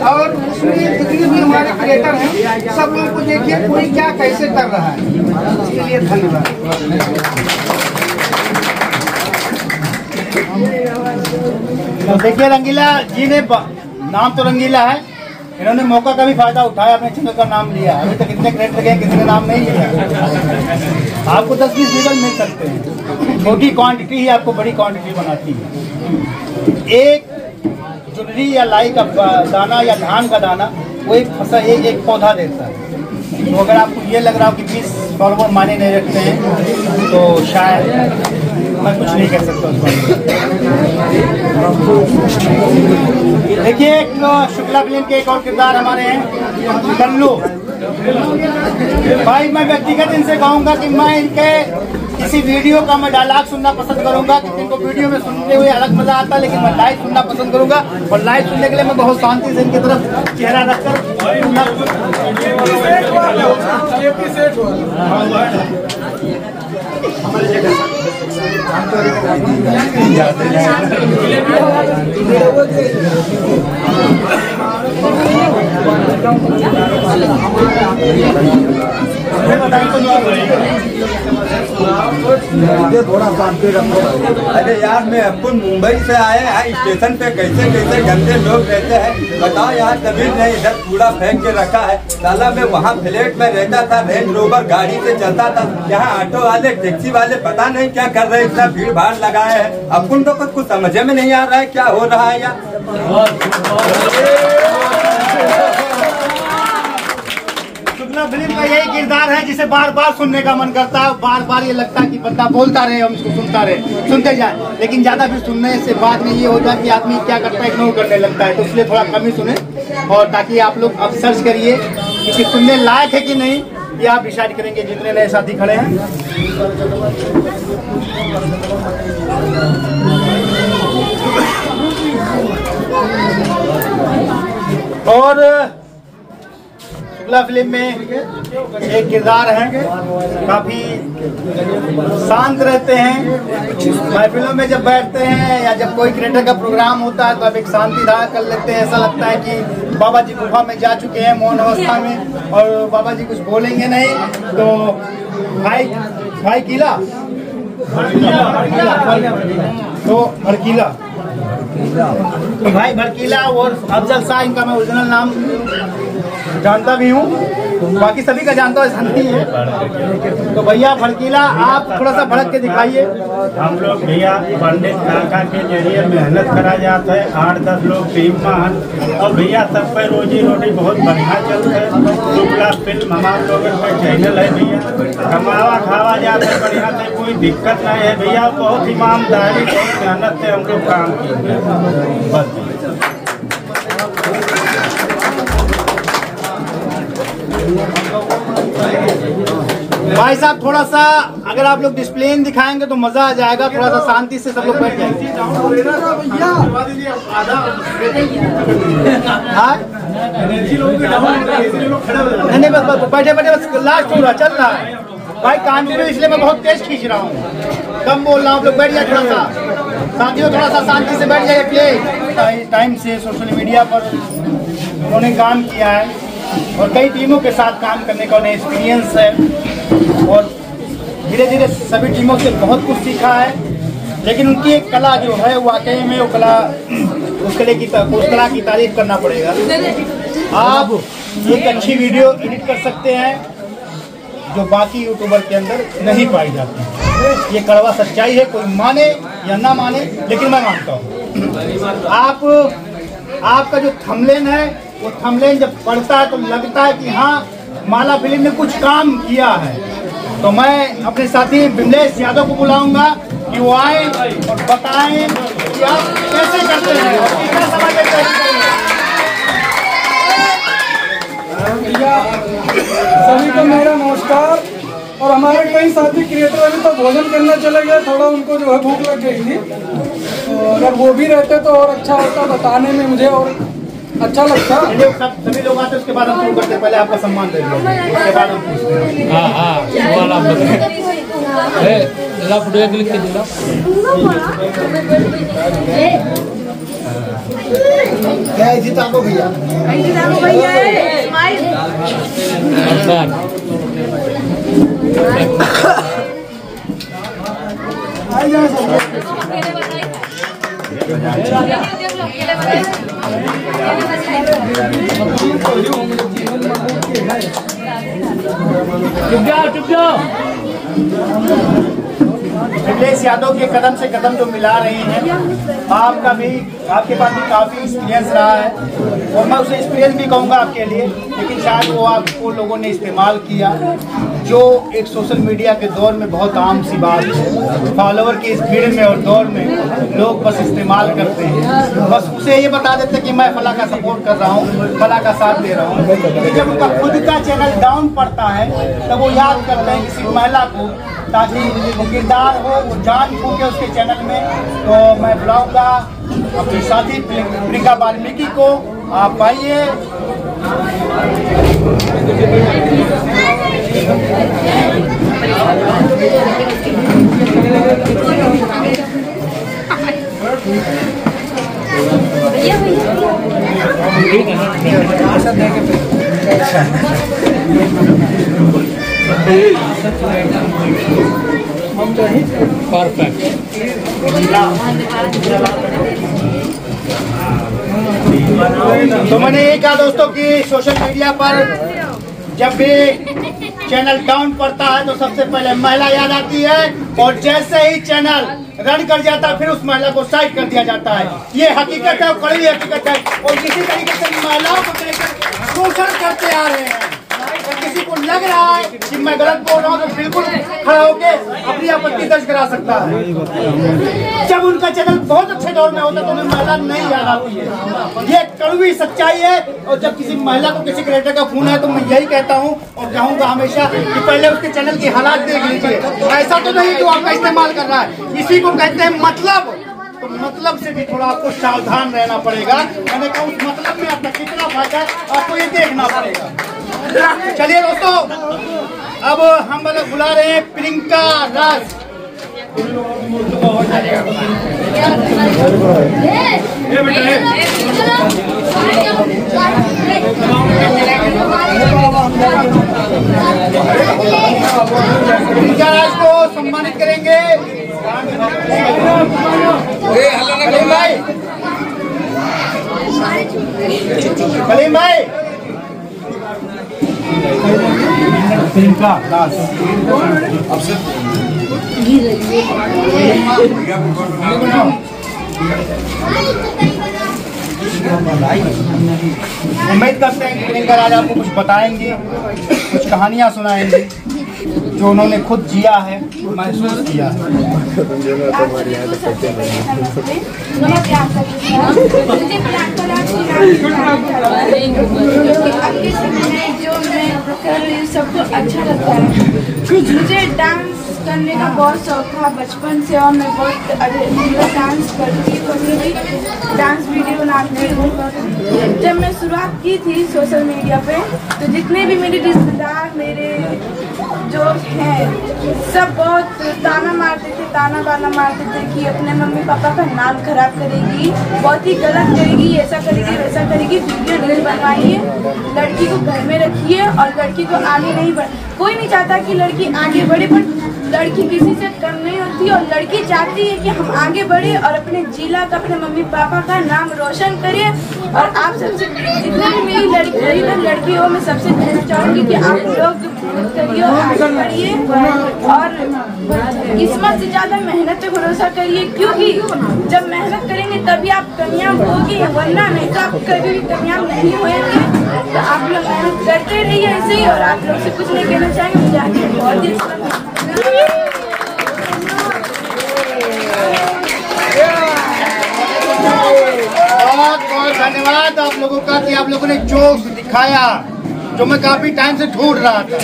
और उसमें जितने भी हमारे क्रिएटर हैं सब लोगों को देखिए कोई क्या कैसे कर रहा है। इसके लिए धन्यवाद। देखिए, रंगीला जी ने नाम तो रंगीला है, इन्होंने मौका का भी फायदा उठाया, अपने चैनल का नाम लिया। अभी तक इतने क्रिएटर गए, किसी ने नाम नहीं लिया। आपको 10-20 व्यूअर मिल सकते हैं। छोटी क्वांटिटी ही आपको बड़ी क्वांटिटी बनाती है। एक चुनरी या लाई का दाना या धान का दाना, वो एक फसल एक पौधा देता है। तो अगर आपको ये लग रहा हो कि 20 फॉलोवर माने नहीं रखते हैं, तो शायद मैं कुछ नहीं कर सकता उस बारे में। देखिए, शुक्ला फिल्म के एक और किरदार हमारे हैं कल्लू भाई। मैं व्यक्तिगत इनसे कहूँगा कि मैं इनके किसी वीडियो का मैं डायलॉग सुनना पसंद करूंगा, क्योंकि इनको वीडियो में सुनते हुए अलग मजा आता है, लेकिन मैं लाइव सुनना पसंद करूंगा। और लाइव सुनने के लिए मैं बहुत शांति से इनकी तरफ चेहरा रखकर थोड़ा शांति रखो। अरे यार, मैं अपन मुंबई से आए हैं, स्टेशन पे कैसे कैसे गंदे लोग रहते हैं बताओ यार। जमीन नहीं, इधर कूड़ा फेंक के रखा है। साला मैं वहाँ फ्लैट में रहता था, रेंज रोवर गाड़ी से चलता था। यहाँ ऑटो वाले टैक्सी वाले पता नहीं क्या कर रहे हैं, इतना भीड़ भाड़ लगाए हैं। अपन तो कुछ समझ में नहीं आ रहा है क्या हो रहा है यार। शुक्ला फिल्म का यही किरदार है जिसे बार बार सुनने का मन करता है। बार बार ये लगता है कि बंदा बोलता रहे, हम इसको सुनते जाए। लेकिन ज्यादा फिर सुनने से बाद में ये होता है कि आदमी क्या करता है, इग्नोर करने लगता है। तो इसलिए थोड़ा कम ही सुने, और ताकि आप लोग अब सर्च करिए कि सुनने लायक है कि नहीं, ये आप डिसाइड करेंगे जितने नए साथी खड़े हैं। और शुक्ला फिल्म में एक किरदार है, काफी शांत रहते हैं। महफिलों में जब बैठते हैं या जब कोई क्रिएटर का प्रोग्राम होता है तो आप एक शांति धारा कर लेते हैं। ऐसा लगता है कि बाबा जी गुफा में जा चुके हैं मौन अवस्था में और बाबा जी कुछ बोलेंगे नहीं। तो भाई कीला तो भड़कीला, तो भाई भड़कीला और अफजल शाह, इनका मैं ओरिजिनल नाम जानता भी हूँ, बाकी सभी का जानता हूँ, हंती है। तो भैया भड़कीला, आप थोड़ा सा भड़क के दिखाइए। हम लोग भैया पंडित काका के जरिए मेहनत करा जाता है, 8-10 लोग टीम में, और भैया सब पे रोजी रोटी बहुत बढ़िया चलता है। शुक्ला फिल्म हमारे लोगों का चैनल है भैया, कमावा खावा जाता है बढ़िया से, कोई दिक्कत नहीं है भैया। बहुत ईमानदारी बहुत मेहनत से हम लोग काम किए बस। भाई साहब थोड़ा सा अगर आप लोग डिस्प्लेन दिखाएंगे तो मजा आ जाएगा, थोड़ा सा शांति से सब लोग बैठ जाएंगे। नहीं बस बैठे बैठे बस लास्ट हो रहा चल रहा है भाई, कंटिन्यू, इसलिए मैं बहुत तेज खींच रहा हूँ, कम बोल रहा हूँ। आप लोग बैठ जाए थोड़ा सा, साथियों थोड़ा सा शांति से बैठ जाइए। प्ले टाइम से सोशल मीडिया पर उन्होंने काम किया है और कई टीमों के साथ काम करने का उन्हें एक्सपीरियंस है और धीरे धीरे सभी टीमों से बहुत कुछ सीखा है। लेकिन उनकी एक कला जो है वाकई में वो कला, उस कला की तारीफ करना पड़ेगा। आप एक अच्छी वीडियो एडिट कर सकते हैं जो बाकी यूट्यूबर के अंदर नहीं पाई जाती है। ये कड़वा सच्चाई है, कोई माने या ना माने, लेकिन मैं मानता हूँ। आपका जो थंबनेल है वो थंबनेल जब पढ़ता है तो लगता है कि हाँ माला फिल्म ने कुछ काम किया है। तो मैं अपने साथी विमलेश यादव को बुलाऊंगा कि वो आए और बताएं कि आप कैसे करते हैं और कितना समय देते हैं। सभी को मेरा नमस्कार। और हमारे कई साथी क्रिएटर अभी तो भोजन करने चले गए, थोड़ा उनको जो है भूख लग गई थी, तो अगर वो भी रहते तो और अच्छा होता, बताने में मुझे और अच्छा लगता। सभी लोग आते उसके बाद हम शुरू करते, पहले आपका सम्मान दे दो, उसके बाद हम पूछते हैं। क्या जीता को भैया, विमलेश यादव के कदम से कदम जो मिला रही हैं, आपके पास भी काफी एक्सपीरियंस रहा है और मैं उसे एक्सपीरियंस भी कहूँगा आपके लिए, लेकिन शायद वो आपको लोगों ने इस्तेमाल किया, जो एक सोशल मीडिया के दौर में बहुत आम सी बात है। फॉलोवर की इस भीड़ में और दौर में लोग बस इस्तेमाल करते हैं, बस उसे ये बता देते हैं कि मैं फला का सपोर्ट कर रहा हूँ, फला का साथ दे रहा हूँ। लेकिन जब उनका खुद का चैनल डाउन पड़ता है तब वो याद करते हैं किसी महिला को, ताकि वो किरदार हो वो जान फूके उसके चैनल में। तो मैं बुलाऊंगा अपने साथी प्रियंका वाल्मीकि को, आप आइए। परफेक्ट। तो मैंने ये कहा दोस्तों कि सोशल मीडिया पर जब भी चैनल डाउन पड़ता है तो सबसे पहले महिला याद आती है और जैसे ही चैनल रन कर जाता है फिर उस महिला को साइड कर दिया जाता है। ये हकीकत है, कड़वी हकीकत है और किसी तरीके से महिलाओं को शोषण करते आ रहे हैं। किसी को लग रहा है कि मैं गलत बोल रहा हूँ तो बिल्कुल खड़ा होकर अपनी आपत्ति दर्ज करा सकता है। जब उनका चैनल बहुत अच्छे दौर में होता है तो उन्हें महिला नहीं याद आती है। ये कड़वी सच्चाई है। और जब किसी महिला को किसी क्रिएटर का खून है तो मैं यही कहता हूँ और कहूँगा हमेशा कि पहले उसके चैनल की हालात देख लीजिए। ऐसा तो नहीं जो आपका इस्तेमाल कर रहा है, इसी को कहते हैं मतलब। तो मतलब से भी थोड़ा आपको सावधान रहना पड़ेगा। मैंने कहा उस मतलब में आपका कितना फायदा है आपको ये देखना पड़ेगा। चलिए दोस्तों, अब हम लोग बुला रहे हैं प्रियंका राज। प्रियंका राज को सम्मानित करेंगे। कलीम भाई, प्रियंका दास उम्मीद करते हैं कि प्रियंका राज आपको कुछ बताएंगे, कुछ कहानियां सुनाएंगे जो उन्होंने खुद जिया है, महसूस किया है। सबको अच्छा लगता है। मुझे डांस करने का बहुत शौक था बचपन से और मैं बहुत डांस करती हूँ, डांस वीडियो बनाती हूँ। जब मैं शुरुआत की थी सोशल मीडिया पे तो जितने भी मेरे रिश्तेदार, मेरे जो हैं, सब बहुत ताना बाना मारते थे कि अपने मम्मी पापा का नाम खराब करेगी, बहुत ही गलत करेगी, ऐसा करेगी वैसा करेगी, वीडियो नहीं बनवाइए, लड़की को घर में रखिए और लड़की को आगे नहीं बढ़। कोई नहीं चाहता कि लड़की आगे बढ़े, पर लड़की किसी से कम नहीं होती और लड़की चाहती है कि हम आगे बढ़े और अपने जिला का, अपने मम्मी पापा का नाम रोशन करें। और आप सबसे, जितने भी मेरी लड़की हो, मैं सबसे कहना चाहूँगी कि आप लोग करिए, आगे बढ़िए और किस्मत से ज़्यादा मेहनत पे भरोसा करिए, क्योंकि जब मेहनत करेंगे तभी आप कामयाब होगी, वरना नहीं तो आप कभी भी कामयाब नहीं होंगे। तो आप लोग मेहनत करते रहिए ऐसे ही। और आप लोग से कुछ नहीं कहना चाहेंगे, मुझे आगे बहुत ही बहुत धन्यवाद आप लोगों का कि आप लोगों ने जोश दिखाया जो मैं काफी टाइम से ढूंढ रहा था।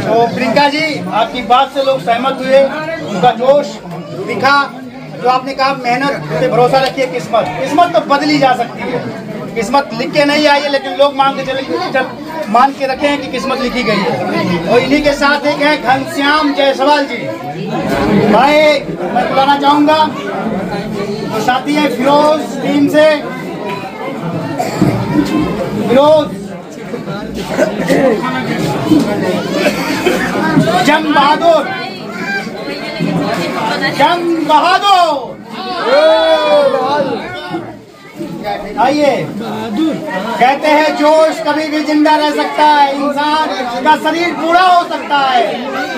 तो प्रियंका जी, आपकी बात से लोग सहमत हुए, उनका जोश दिखा। जो आपने कहा मेहनत पे भरोसा रखिए, किस्मत तो बदली जा सकती है, किस्मत लिख के नहीं आई है, लेकिन लोग मान के रखे हैं कि किस्मत लिखी गई है। और इन्हीं के साथ एक है घनश्याम जायसवाल जी, मैं बुलाना चाहूंगा। तो साथी है फिरोज टीम से, फिरोज जंग बहादुर आइए। कहते हैं जोश कभी भी जिंदा रह सकता है, इंसान का शरीर बूढ़ा हो सकता है,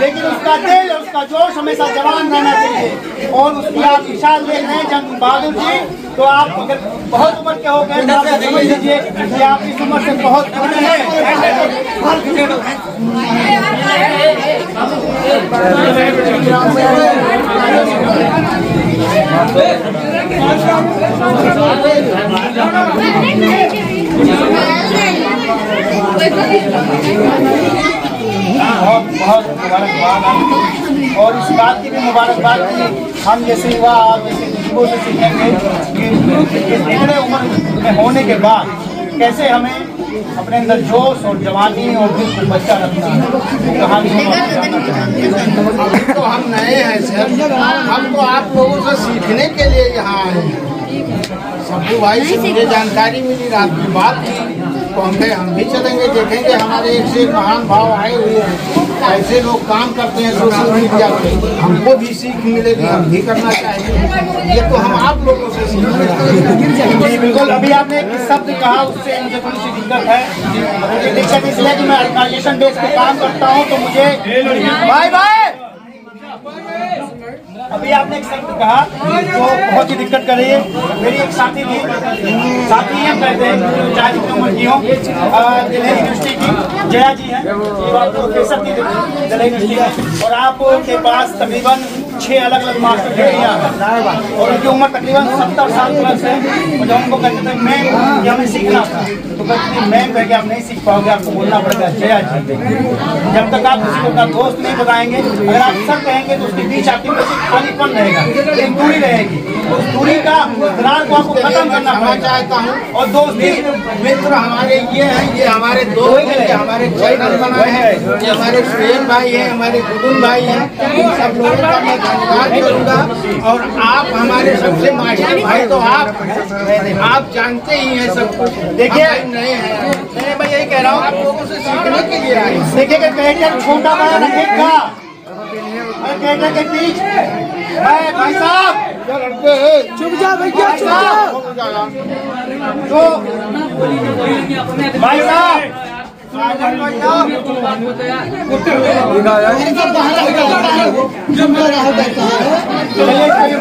लेकिन उसका दिल, उसका जोश हमेशा जवान रहना चाहिए। और उसकी आप मिसाल देख रहे हैं जंग बहादुर जी। तो आप अगर बहुत उम्र के हो गए तो आप समझ लीजिए कि आप इस उम्र से बहुत बड़े हैं। बहुत मुबारकबाद। और इस बात की भी मुबारकबाद कि हम जैसे युवा और जैसे बुजुर्गों से सीखेंगे कि इस इतने उम्र में होने के बाद कैसे हमें अपने अंदर जोश और जवानी और दिल को बच्चा रखना है। कहानी तो हम नए हैं सर, हम तो आप लोगों से सीखने के लिए यहाँ आए हैं। सब्बू भाई से मुझे जानकारी मिली, रात की बात थी, तो हम भी चलेंगे, देखेंगे। हमारे एक से महान भाव आए हुए हैं, ऐसे लोग काम करते हैं सोशल मीडिया पे, हमको भी सीख मिलेगी, हम भी करना चाहेंगे। ये तो हम आप लोगों से सीखेंगे। बिल्कुल। अभी आपने एक शब्द कहा, उससे मुझे थोड़ी सी दिक्कत है। मुझे दिक्कत इसलिए कि मैं ऑर्गेनाइजेशन बेस पे काम करता हूँ, तो मुझे भाई अभी आपने एक शब्द कहा तो बहुत ही दिक्कत कर रही है। मेरी एक साथी थी, साथी हैं कहते हैं, 40 की उम्र की हो, दिल्ली यूनिवर्सिटी की जया जी हैं, प्रोफेसर थी दिल्ली यूनिवर्सिटी की, और आपके पास तकरीबन 6 अलग-अलग मास्टर थे यहाँ, और उनकी उम्र तकरीबन 70 साल प्लस है। और जब उनको कहते थे मैम कि हमें सीखना था, तो कहते थे मैम कह के आप नहीं सीख पाओगे, आपको बोलना पड़ेगा जया जी। जब तक आप किसी को अपना दोस्त नहीं बताएंगे, अगर आप सर कहेंगे तो उसके बीच आपकी खालीपन रहेगा, एक दूरी रहेगी। उस दूरी का दरार को आपको खत्म करना चाहता हूँ। और दोस्ती मित्र हमारे ये हैं, ये हमारे दोस्त हैं, हमारे चैनल बनाए हैं, ये हमारे सुहेल भाई हैं, हमारे गुदुन भाई हैं, इन सब लोगों का मैं धन्यवाद करूँगा। और आप हमारे सबसे मास्टर भाई तो आप जानते ही हैं सब कुछ। देखिए नए हैं, मैं यही कह रहा हूँ आप लोगों से सीखने के लिए आए। देखिए कैरियर छोटा बड़ा रखेगा, कैरियर के बीच भाई साहब चुप जा भैया, चुप जा तो भाई साहब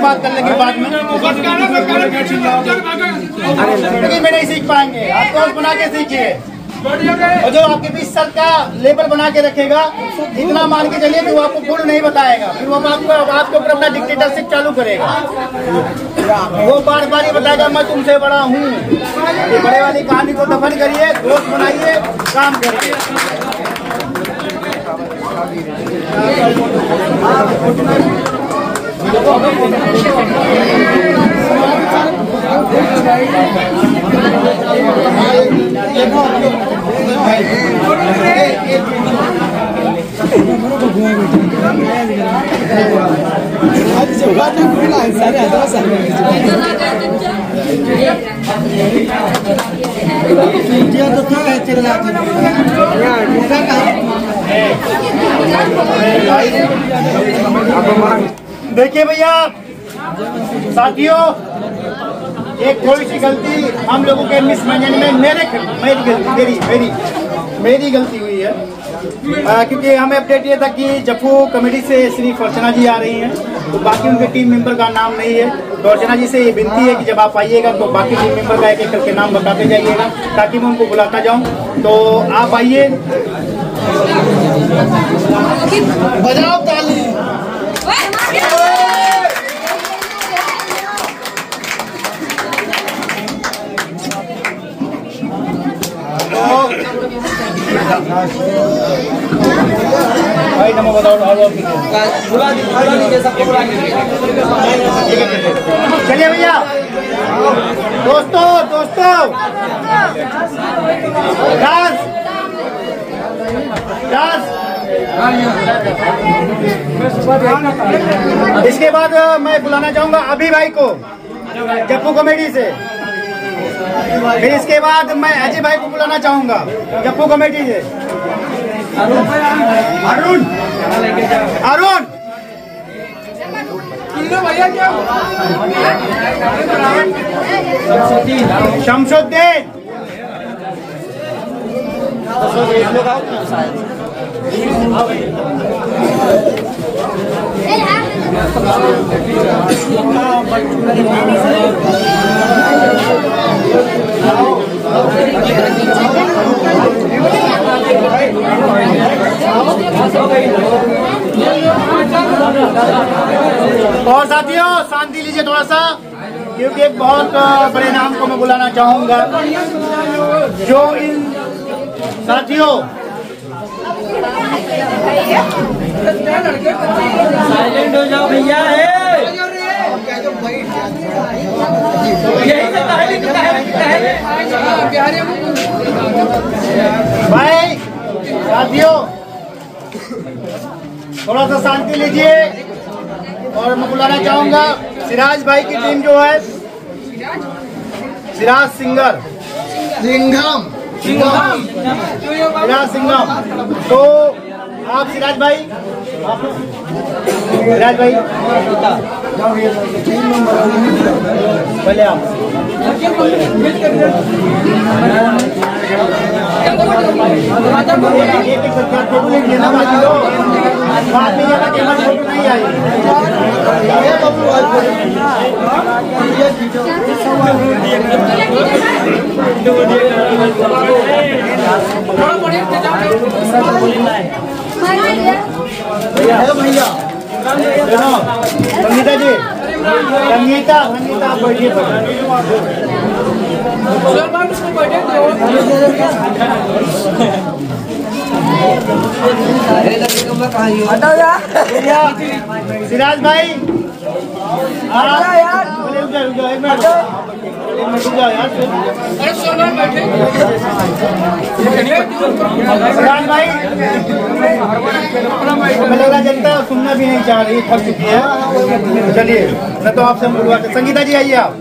बात कर लेंगे बाद में। मैं नहीं सीख पाएंगे, आप दोस्त बना के सीखिए। और जो आपके बीच सर का लेबल बना के रखेगा, इतना मान के चलिए कि वो आपको गुण नहीं बताएगा, फिर वो आपके ऊपर अपना डिक्टेटरशिप चालू करेगा। वो बार बार ये बताएगा मैं तुमसे बड़ा हूँ। ये बड़े वाली कहानी को दफन करिए, दोस्त बनाइए, काम करिए। देखिए भैया साथियों, एक थोड़ी सी गलती हम लोगों के मिसमैनेजमेंट मेरी गलती हुई है, क्योंकि हमें अपडेट ये था कि जफू कमेटी से श्री अर्चना जी आ रही हैं, तो बाकी उनके टीम मेंबर का नाम नहीं है। तो अर्चना जी से ये विनती है कि जब आप आइएगा तो बाकी टीम मेंबर का एक एक करके नाम बताते जाइएगा, ताकि मैं उनको बुलाता जाऊं। तो आप आइए, बजाओ ताली। भाई नमो बताओ, चलिए भैया। दोस्तों डांस इसके बाद मैं बुलाना चाहूंगा अभी भाई को जप्पू कमेटी से। फिर इसके बाद मैं अजय भाई को बुलाना चाहूंगा जप्पू कमेटी से। अरुण भैया क्या शमशुद्दीन। और साथियों शांति लीजिए थोड़ा सा, क्योंकि एक बहुत बड़े नाम को मैं बुलाना चाहूंगा, जो इन साथियों साइलेंट हो जाओ भैया, भाई साथियों थोड़ा सा शांति लीजिए। और मैं बुलाना चाहूंगा सिराज भाई की टीम जो है, सिराज सिंघम। तो आप सिराज भाई पहले आप नहीं आई। भैया संगीता जी, संगीता आप बैठिए। सिराज भाई यार, सिराज भाई जनता सुनना भी नहीं चाह रही, थक चुकी है। चलिए मैं तो आपसे बुलवाते। संगीता जी आइए आप।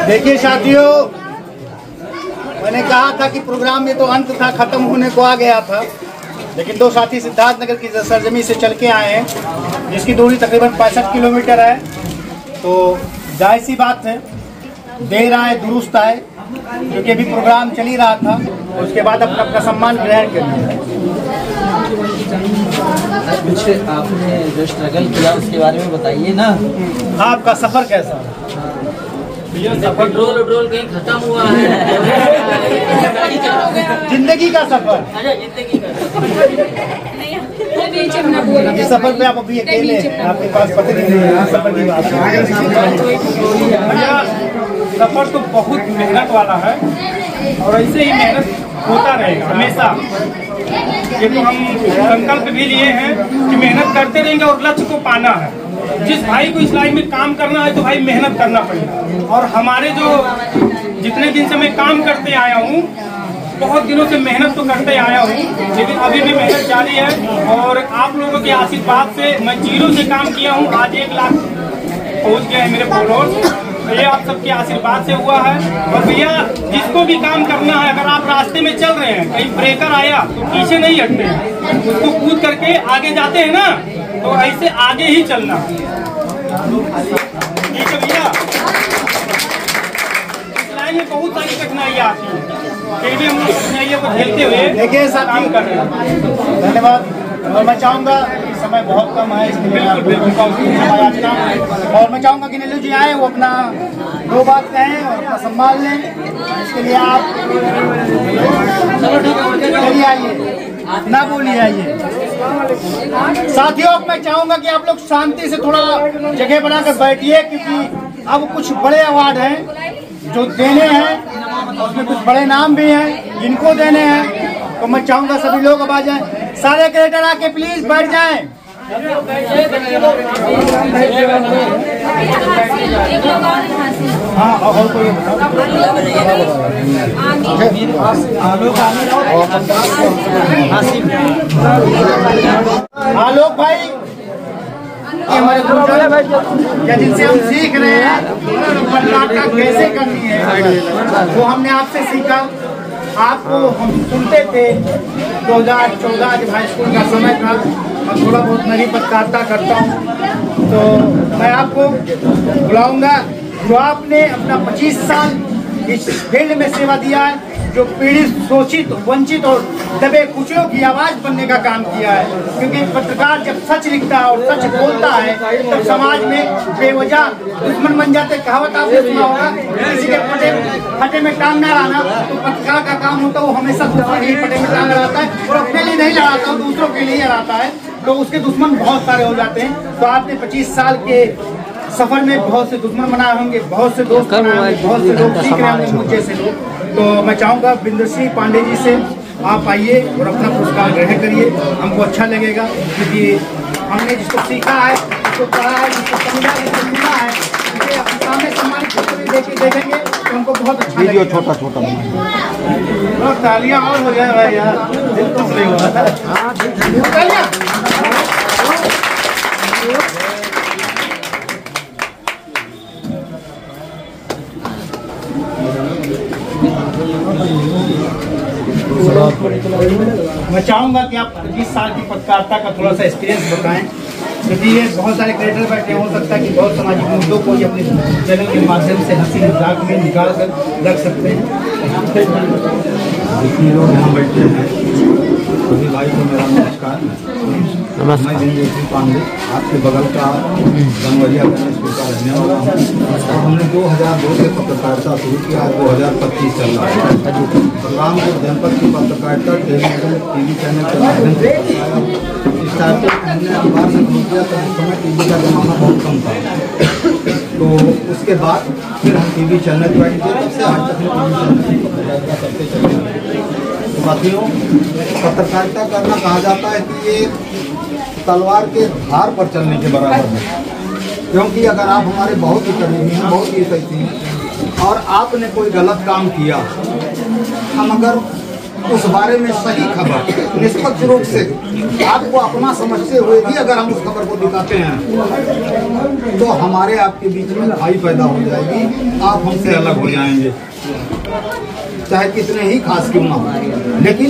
देखिए साथियों, मैंने कहा था कि प्रोग्राम में तो अंत था, खत्म होने को आ गया था, लेकिन दो साथी सिद्धार्थनगर की सरजमी से चल के आए हैं, जिसकी दूरी तकरीबन 65 किलोमीटर है। तो जाहिर सी बात है, देर आए दुरुस्त आए, क्योंकि अभी प्रोग्राम चल ही रहा था। उसके बाद अपना सम्मान ग्रहण कर लिया। कुछ आपने जो स्ट्रगल किया उसके बारे में बताइए ना। आपका सफर कैसा? पेट्रोल कहीं खत्म हुआ है। जिंदगी का सफर। इस सफर पे आप अभी अकेले हैं, आपके पास पता नहीं है सफर की बात। सफर तो बहुत मेहनत वाला है और ऐसे ही मेहनत होता रहेगा हमेशा। ये तो हम संकल्प भी लिए हैं कि मेहनत करते रहेंगे और लक्ष्य को पाना है। जिस भाई को इस लाइन में काम करना है तो भाई मेहनत करना पड़ेगा। और हमारे जो जितने दिन से मैं काम करते आया हूँ, बहुत दिनों से मेहनत तो करते आया हूँ, लेकिन अभी भी मेहनत जारी है। और आप लोगों के आशीर्वाद से मैं 0 से काम किया हूँ, आज 1 लाख पहुँच गए हैं मेरे फॉलोअर्स। ये आप सबके आशीर्वाद से हुआ है। और भैया जिसको भी काम करना है, अगर आप रास्ते में चल रहे हैं, कहीं ब्रेकर आया तो पीछे नहीं हटते हैं, उसको कूद करके आगे जाते हैं ना, तो ऐसे आगे ही चलना। ठीक है भैया, इस लाइन में बहुत सारी कठिनाइयाँ आती हैं, फिर भी हम लोग कठिनाइयों को झेलते हुए देखिए सब काम कर रहे हैं। धन्यवाद। और मैं चाहूँगा, समय बहुत कम है, इसके लिए और मैं चाहूँगा कि नीलू जी आए, वो अपना 2 बात कहें और अपना संभाल लें। इसके लिए आप चलिए आइए, ना बोलिए, आइए। साथियों, अब मैं चाहूँगा कि आप लोग शांति से थोड़ा जगह बनाकर बैठिए, क्योंकि अब कुछ बड़े अवार्ड हैं जो देने हैं, उसमें कुछ बड़े नाम भी हैं जिनको देने हैं। तो मैं चाहूँगा सभी लोग अब आ जाएं, सारे क्रिएटर आके प्लीज बैठ जाएं। हाँ, और कोई आलोक भाई, हमारे या जिनसे हम सीख रहे हैं पत्रकारिता कैसे करनी है, वो हमने आपसे सीखा। आपको हम सुनते थे 2014 जब हाई स्कूल का समय था, और थोड़ा बहुत मेरी पत्रकारिता करता हूँ, तो मैं आपको बुलाऊंगा जो आपने अपना 25 साल इस फील्ड में सेवा दिया है, जो पीड़ित, शोषित, वंचित और दबे कुचलों की आवाज बनने का काम किया है। क्योंकि पत्रकार जब सच लिखता है और सच बोलता है, तब समाज में बेवजह दुश्मन बन जाते। कहावत आपने सुना होगा, किसी के फटे में टांग न लाना, तो पत्रकार का काम होता है वो हमेशा दूसरे के फटे में टांग लड़ाता है, और अपने लिए नहीं लड़ाता, दूसरों के लिए लड़ाता है, तो उसके दुश्मन बहुत सारे हो जाते हैं। तो आपने 25 साल के सफर में बहुत से दुश्मन बनाए होंगे, बहुत से दोस्त बनाए होंगे, बहुत से लोग सीख रहे होंगे मुझ जैसे लोग। तो मैं चाहूँगा बिंदु सिंह पांडे जी से आप आइए और अपना पुरस्कार ग्रहण करिए। हमको अच्छा लगेगा, क्योंकि हमने जिसको सीखा है, जिसको पढ़ा है, जिसको समझा है, जिसको सुना है, उसे अपने सामने सम्मानित देखेंगे तो हमको बहुत अच्छा लगेगा। छोटा छोटा तालियां और हो जाए भाई यार, दिल खुश नहीं हुआ। मैं चाहूँगा कि आप 20 साल की पत्रकारिता का थोड़ा सा एक्सपीरियंस बताएं, क्योंकि ये बहुत सारे क्रिएटर बैठे, हो सकता है कि बहुत सामाजिक मुद्दों को ये अपने चैनल के माध्यम से हंसी मजाक में निकाल कर रख सकते हैं। जितने लोग यहाँ बैठे हैं सभी भाई को मेरा नमस्कार। मैं दिनजोशी पांडे आपके बगल का गंगवरिया गणेश का रहने वाला हूँ। और हमने 2002 से पत्रकारिता शुरू किया, 2025 चल रहा है। बलरामपुर जनपद की पत्रकारिता टेलीविजन टीवी चैनल के माध्यम से स्टार्टिंग हमने अखबार से शुरू किया, तो उस समय टीवी का जमाना बहुत कम था। तो उसके बाद फिर हम टीवी चैनल ज्वाइन किए, तब से आज तक टीवी चैनल पत्रकारिता करते चले। तो साथियों, पत्रकारिता करना कहा जाता है कि ये तलवार के धार पर चलने के बराबर है, क्योंकि अगर आप हमारे बहुत ही करीबी हैं, बहुत ही सही हैं और आपने कोई गलत काम किया, हम अगर उस बारे में सही खबर निष्पक्ष रूप से आपको अपना समझते हुए भी अगर हम उस खबर को दिखाते हैं, तो हमारे आपके बीच में लड़ाई पैदा हो जाएगी, आप हमसे अलग हो जाएंगे, चाहे कितने ही खास क्यों ना हो। लेकिन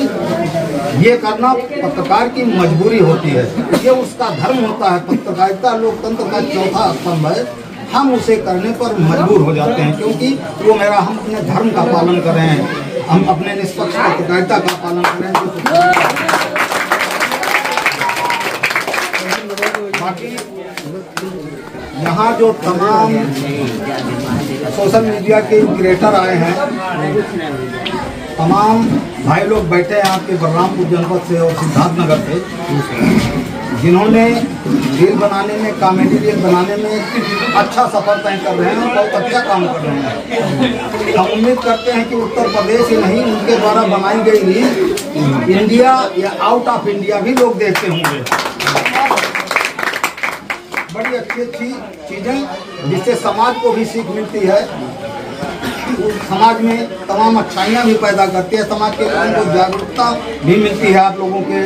ये करना पत्रकार की मजबूरी होती है, ये उसका धर्म होता है। पत्रकारिता लोकतंत्र का चौथा स्तंभ है, हम उसे करने पर मजबूर हो जाते हैं, क्योंकि वो हम अपने धर्म का पालन कर रहे हैं, हम अपने निष्पक्ष पत्रकारिता का पालन कर रहे हैं। बाकी यहाँ जो तमाम सोशल मीडिया के क्रिएटर आए हैं, तमाम भाई लोग बैठे हैं आपके बलरामपुर जनपद से और सिद्धार्थनगर से, जिन्होंने रील बनाने में, कॉमेडी रील बनाने में अच्छा सफर तय कर रहे हैं और बहुत अच्छा काम कर रहे हैं। हम उम्मीद करते हैं कि उत्तर प्रदेश ही नहीं, उनके द्वारा बनाई गई रील इंडिया या आउट ऑफ इंडिया भी लोग देखते होंगे। बड़ी अच्छी चीज़ें जिससे समाज को भी सीख मिलती है, समाज में तमाम अच्छाइयाँ भी पैदा करती है, समाज के लोगों को जागरूकता भी मिलती है आप लोगों के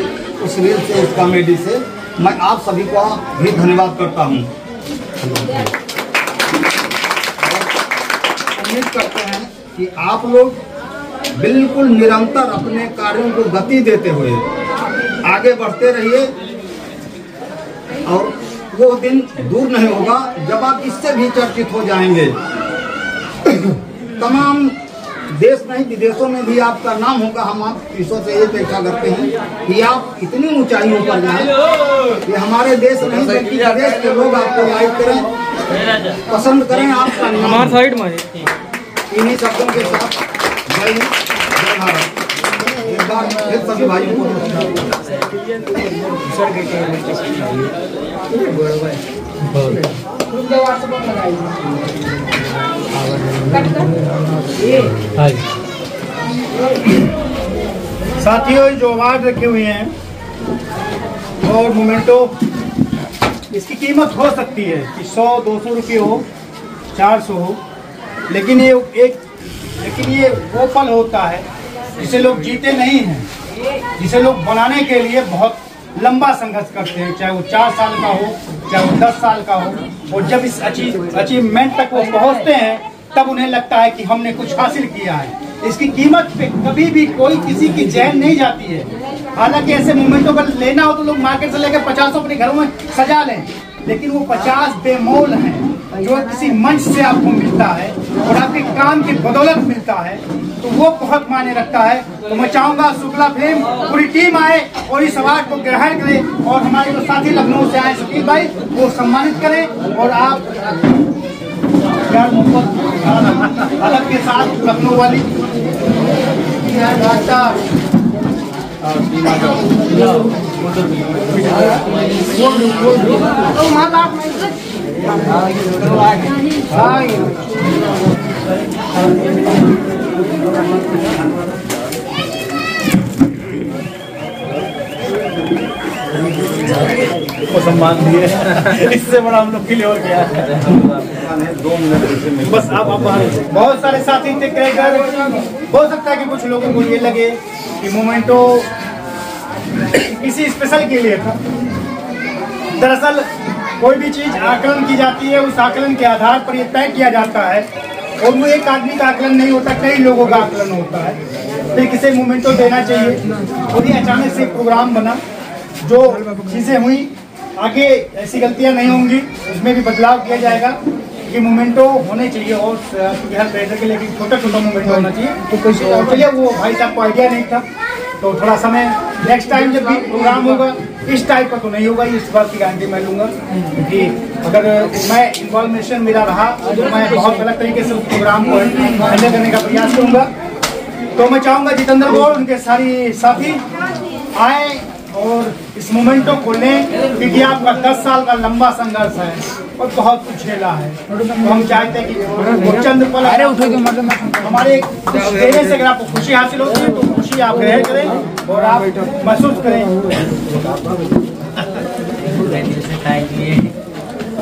उस रील से, उस कॉमेडी से। मैं आप सभी का भी धन्यवाद करता हूँ। उम्मीद करते हैं कि आप लोग बिल्कुल निरंतर अपने कार्यों को गति देते हुए आगे बढ़ते रहिए, और वो दिन दूर नहीं होगा जब आप इससे भी चर्चित हो जाएंगे। तमाम देश नहीं, विदेशों में भी आपका नाम होगा। हम आप ईश्वर से ये अपेक्षा करते हैं कि आप इतनी ऊंचाइयों पर जाएं कि हमारे देश नहीं बल्कि विदेश के लोग आपको लाइक करें, पसंद करें, आपका नाम। साइड में इन्हीं शब्दों के साथ जय हिंद, जय भारत। एक बार फिर सभी भाइयों को साथियों, जो अवार्ड रखे हुए हैं और मोमेंटो, इसकी कीमत हो सकती है कि 100-200 रुपये हो, 400 हो, लेकिन ये वो पल होता है जिसे लोग जीते नहीं हैं, जिसे लोग बनाने के लिए बहुत लंबा संघर्ष करते हैं, चाहे वो 4 साल का हो, चाहे वो 10 साल का हो। और जब इस अचीवमेंट तक वो पहुंचते हैं, तब उन्हें लगता है कि हमने कुछ हासिल किया है। इसकी कीमत पे कभी भी कोई किसी की चैन नहीं जाती है। हालांकि ऐसे मोमेंटों का लेना हो तो लोग मार्केट से लेकर 50 अपने घरों में सजा लें, लेकिन वो 50 बेमोल हैं जो किसी मंच से आपको मिलता है और आपके काम की बदौलत मिलता है, तो वो बहुत मायने रखता है। तो मैं चाहूँगा शुक्ला फिल्म पूरी टीम आए और इस अवार्ड को ग्रहण करें, और हमारे जो साथी लखनऊ से आए शकील भाई, वो सम्मानित करें। और आप प्यार मोहब्बत अलग के साथ लखनऊ वाली को सम्मान दिए। इससे बड़ा हम लोग के लिए और क्या है। 2 मिनट बस आप बहुत सारे साथी थे क्रिएटर। हो सकता है कि कुछ लोगों को ये लगे कि मोमेंटो किसी स्पेशल के लिए था। दरअसल कोई भी चीज आकलन की जाती है, उस आकलन के आधार पर यह तय किया जाता है, और वो एक आदमी का आकलन नहीं होता, कई लोगों का आकलन होता है। फिर किसे मोमेंटो देना चाहिए, और ये अचानक से प्रोग्राम बना। जो चीज़ें हुई आगे ऐसी गलतियां नहीं होंगी, उसमें भी बदलाव किया जाएगा कि मोमेंटो होने चाहिए, और हर क्रिएटर के लिए छोटा छोटा मोमेंटो होना चाहिए। तो चलिए, वो भाई साहब को आइडिया नहीं था, तो थोड़ा समय नेक्स्ट टाइम जब भी प्रोग्राम होगा इस टाइप का तो नहीं होगा, इस बात की गारंटी मैं लूँगा। क्योंकि अगर मैं इन्वॉल्वेशन मेरा रहा तो मैं बहुत अलग तरीके से उस प्रोग्राम को हैंडल करने का प्रयास करूँगा। तो मैं चाहूँगा जितेंद्र गौड़ उनके सारी साथी आए और इस मोमेंटो को लें, क्योंकि आपका 10 साल का लंबा संघर्ष है और बहुत कुछ झेला है। तो हम चाहते हैं कि वो चंद पल हमारे देने से अगर आपको खुशी हासिल होती है तो खुशी आप ग्रहण करें और आप महसूस करें।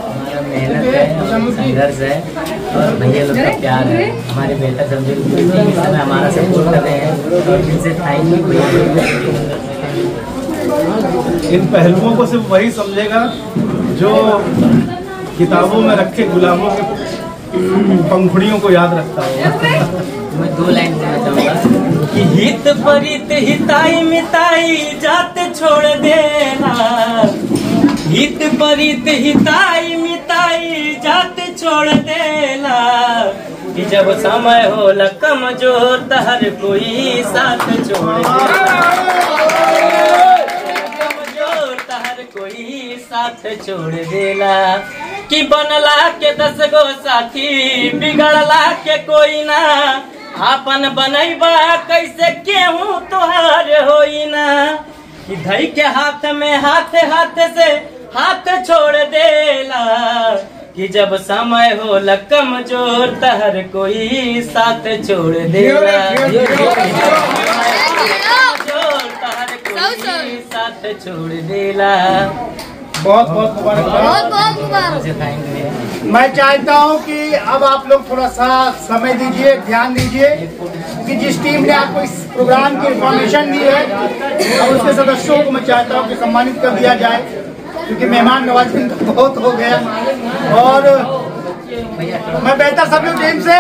हमारा मेहनत है, संघर्ष है और भैया लोग का प्यार है, हमारे बेहतर समझे इस समय हमारा सपोर्ट कर रहे हैं और इनसे थैंक यू भैया। इन पहलुओं को सिर्फ वही समझेगा जो किताबों में रखे गुलामों के पंखुड़ियों को याद रखता है। मैं 2 लाइन देना चाहूँगा कि हित परित हिताई मिताई जात छोड़ देना, हित परित हिताई मिताई जात छोड़ देना, कि जब समय हो कमजोर हर कोई साथ छोड़ देना, कोई साथ छोड़ देला, कि बनला के 10 गो साथी बिगड़ला के कोई ना, आपन बनैबा कैसे केहू तोहार होई ना, कि धई के हाथ में हाथ हाथ से हाथ छोड़ देला, कि जब समय हो कमजोर हर कोई साथ छोड़ देला, साथ छोड़ देला। बहुत बहुत मुबारक। मैं चाहता हूं कि अब आप लोग थोड़ा सा समय दीजिए, ध्यान दीजिए कि जिस टीम ने आपको इस प्रोग्राम की इंफॉर्मेशन दी है और उसके सदस्यों को मैं चाहता हूं कि सम्मानित कर दिया जाए, क्योंकि मेहमान नवाजी बहुत हो गया। और मैं बेहतर समझो टीम से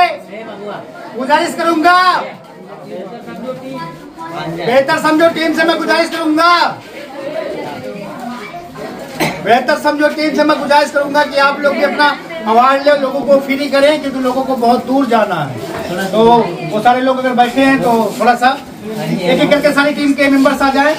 गुजारिश करूंगा, बेहतर समझो टीम से मैं गुजारिश करूंगा, बेहतर समझो टीम से मैं गुजारिश करूंगा कि आप लोग भी अपना अवार्ड ले, लोगों को फ्री करें, क्योंकि लोगों को बहुत दूर जाना है। तो वो सारे लोग अगर बैठे हैं तो थोड़ा सा एक एक करके सारी टीम के मेंबर्स आ जाएं।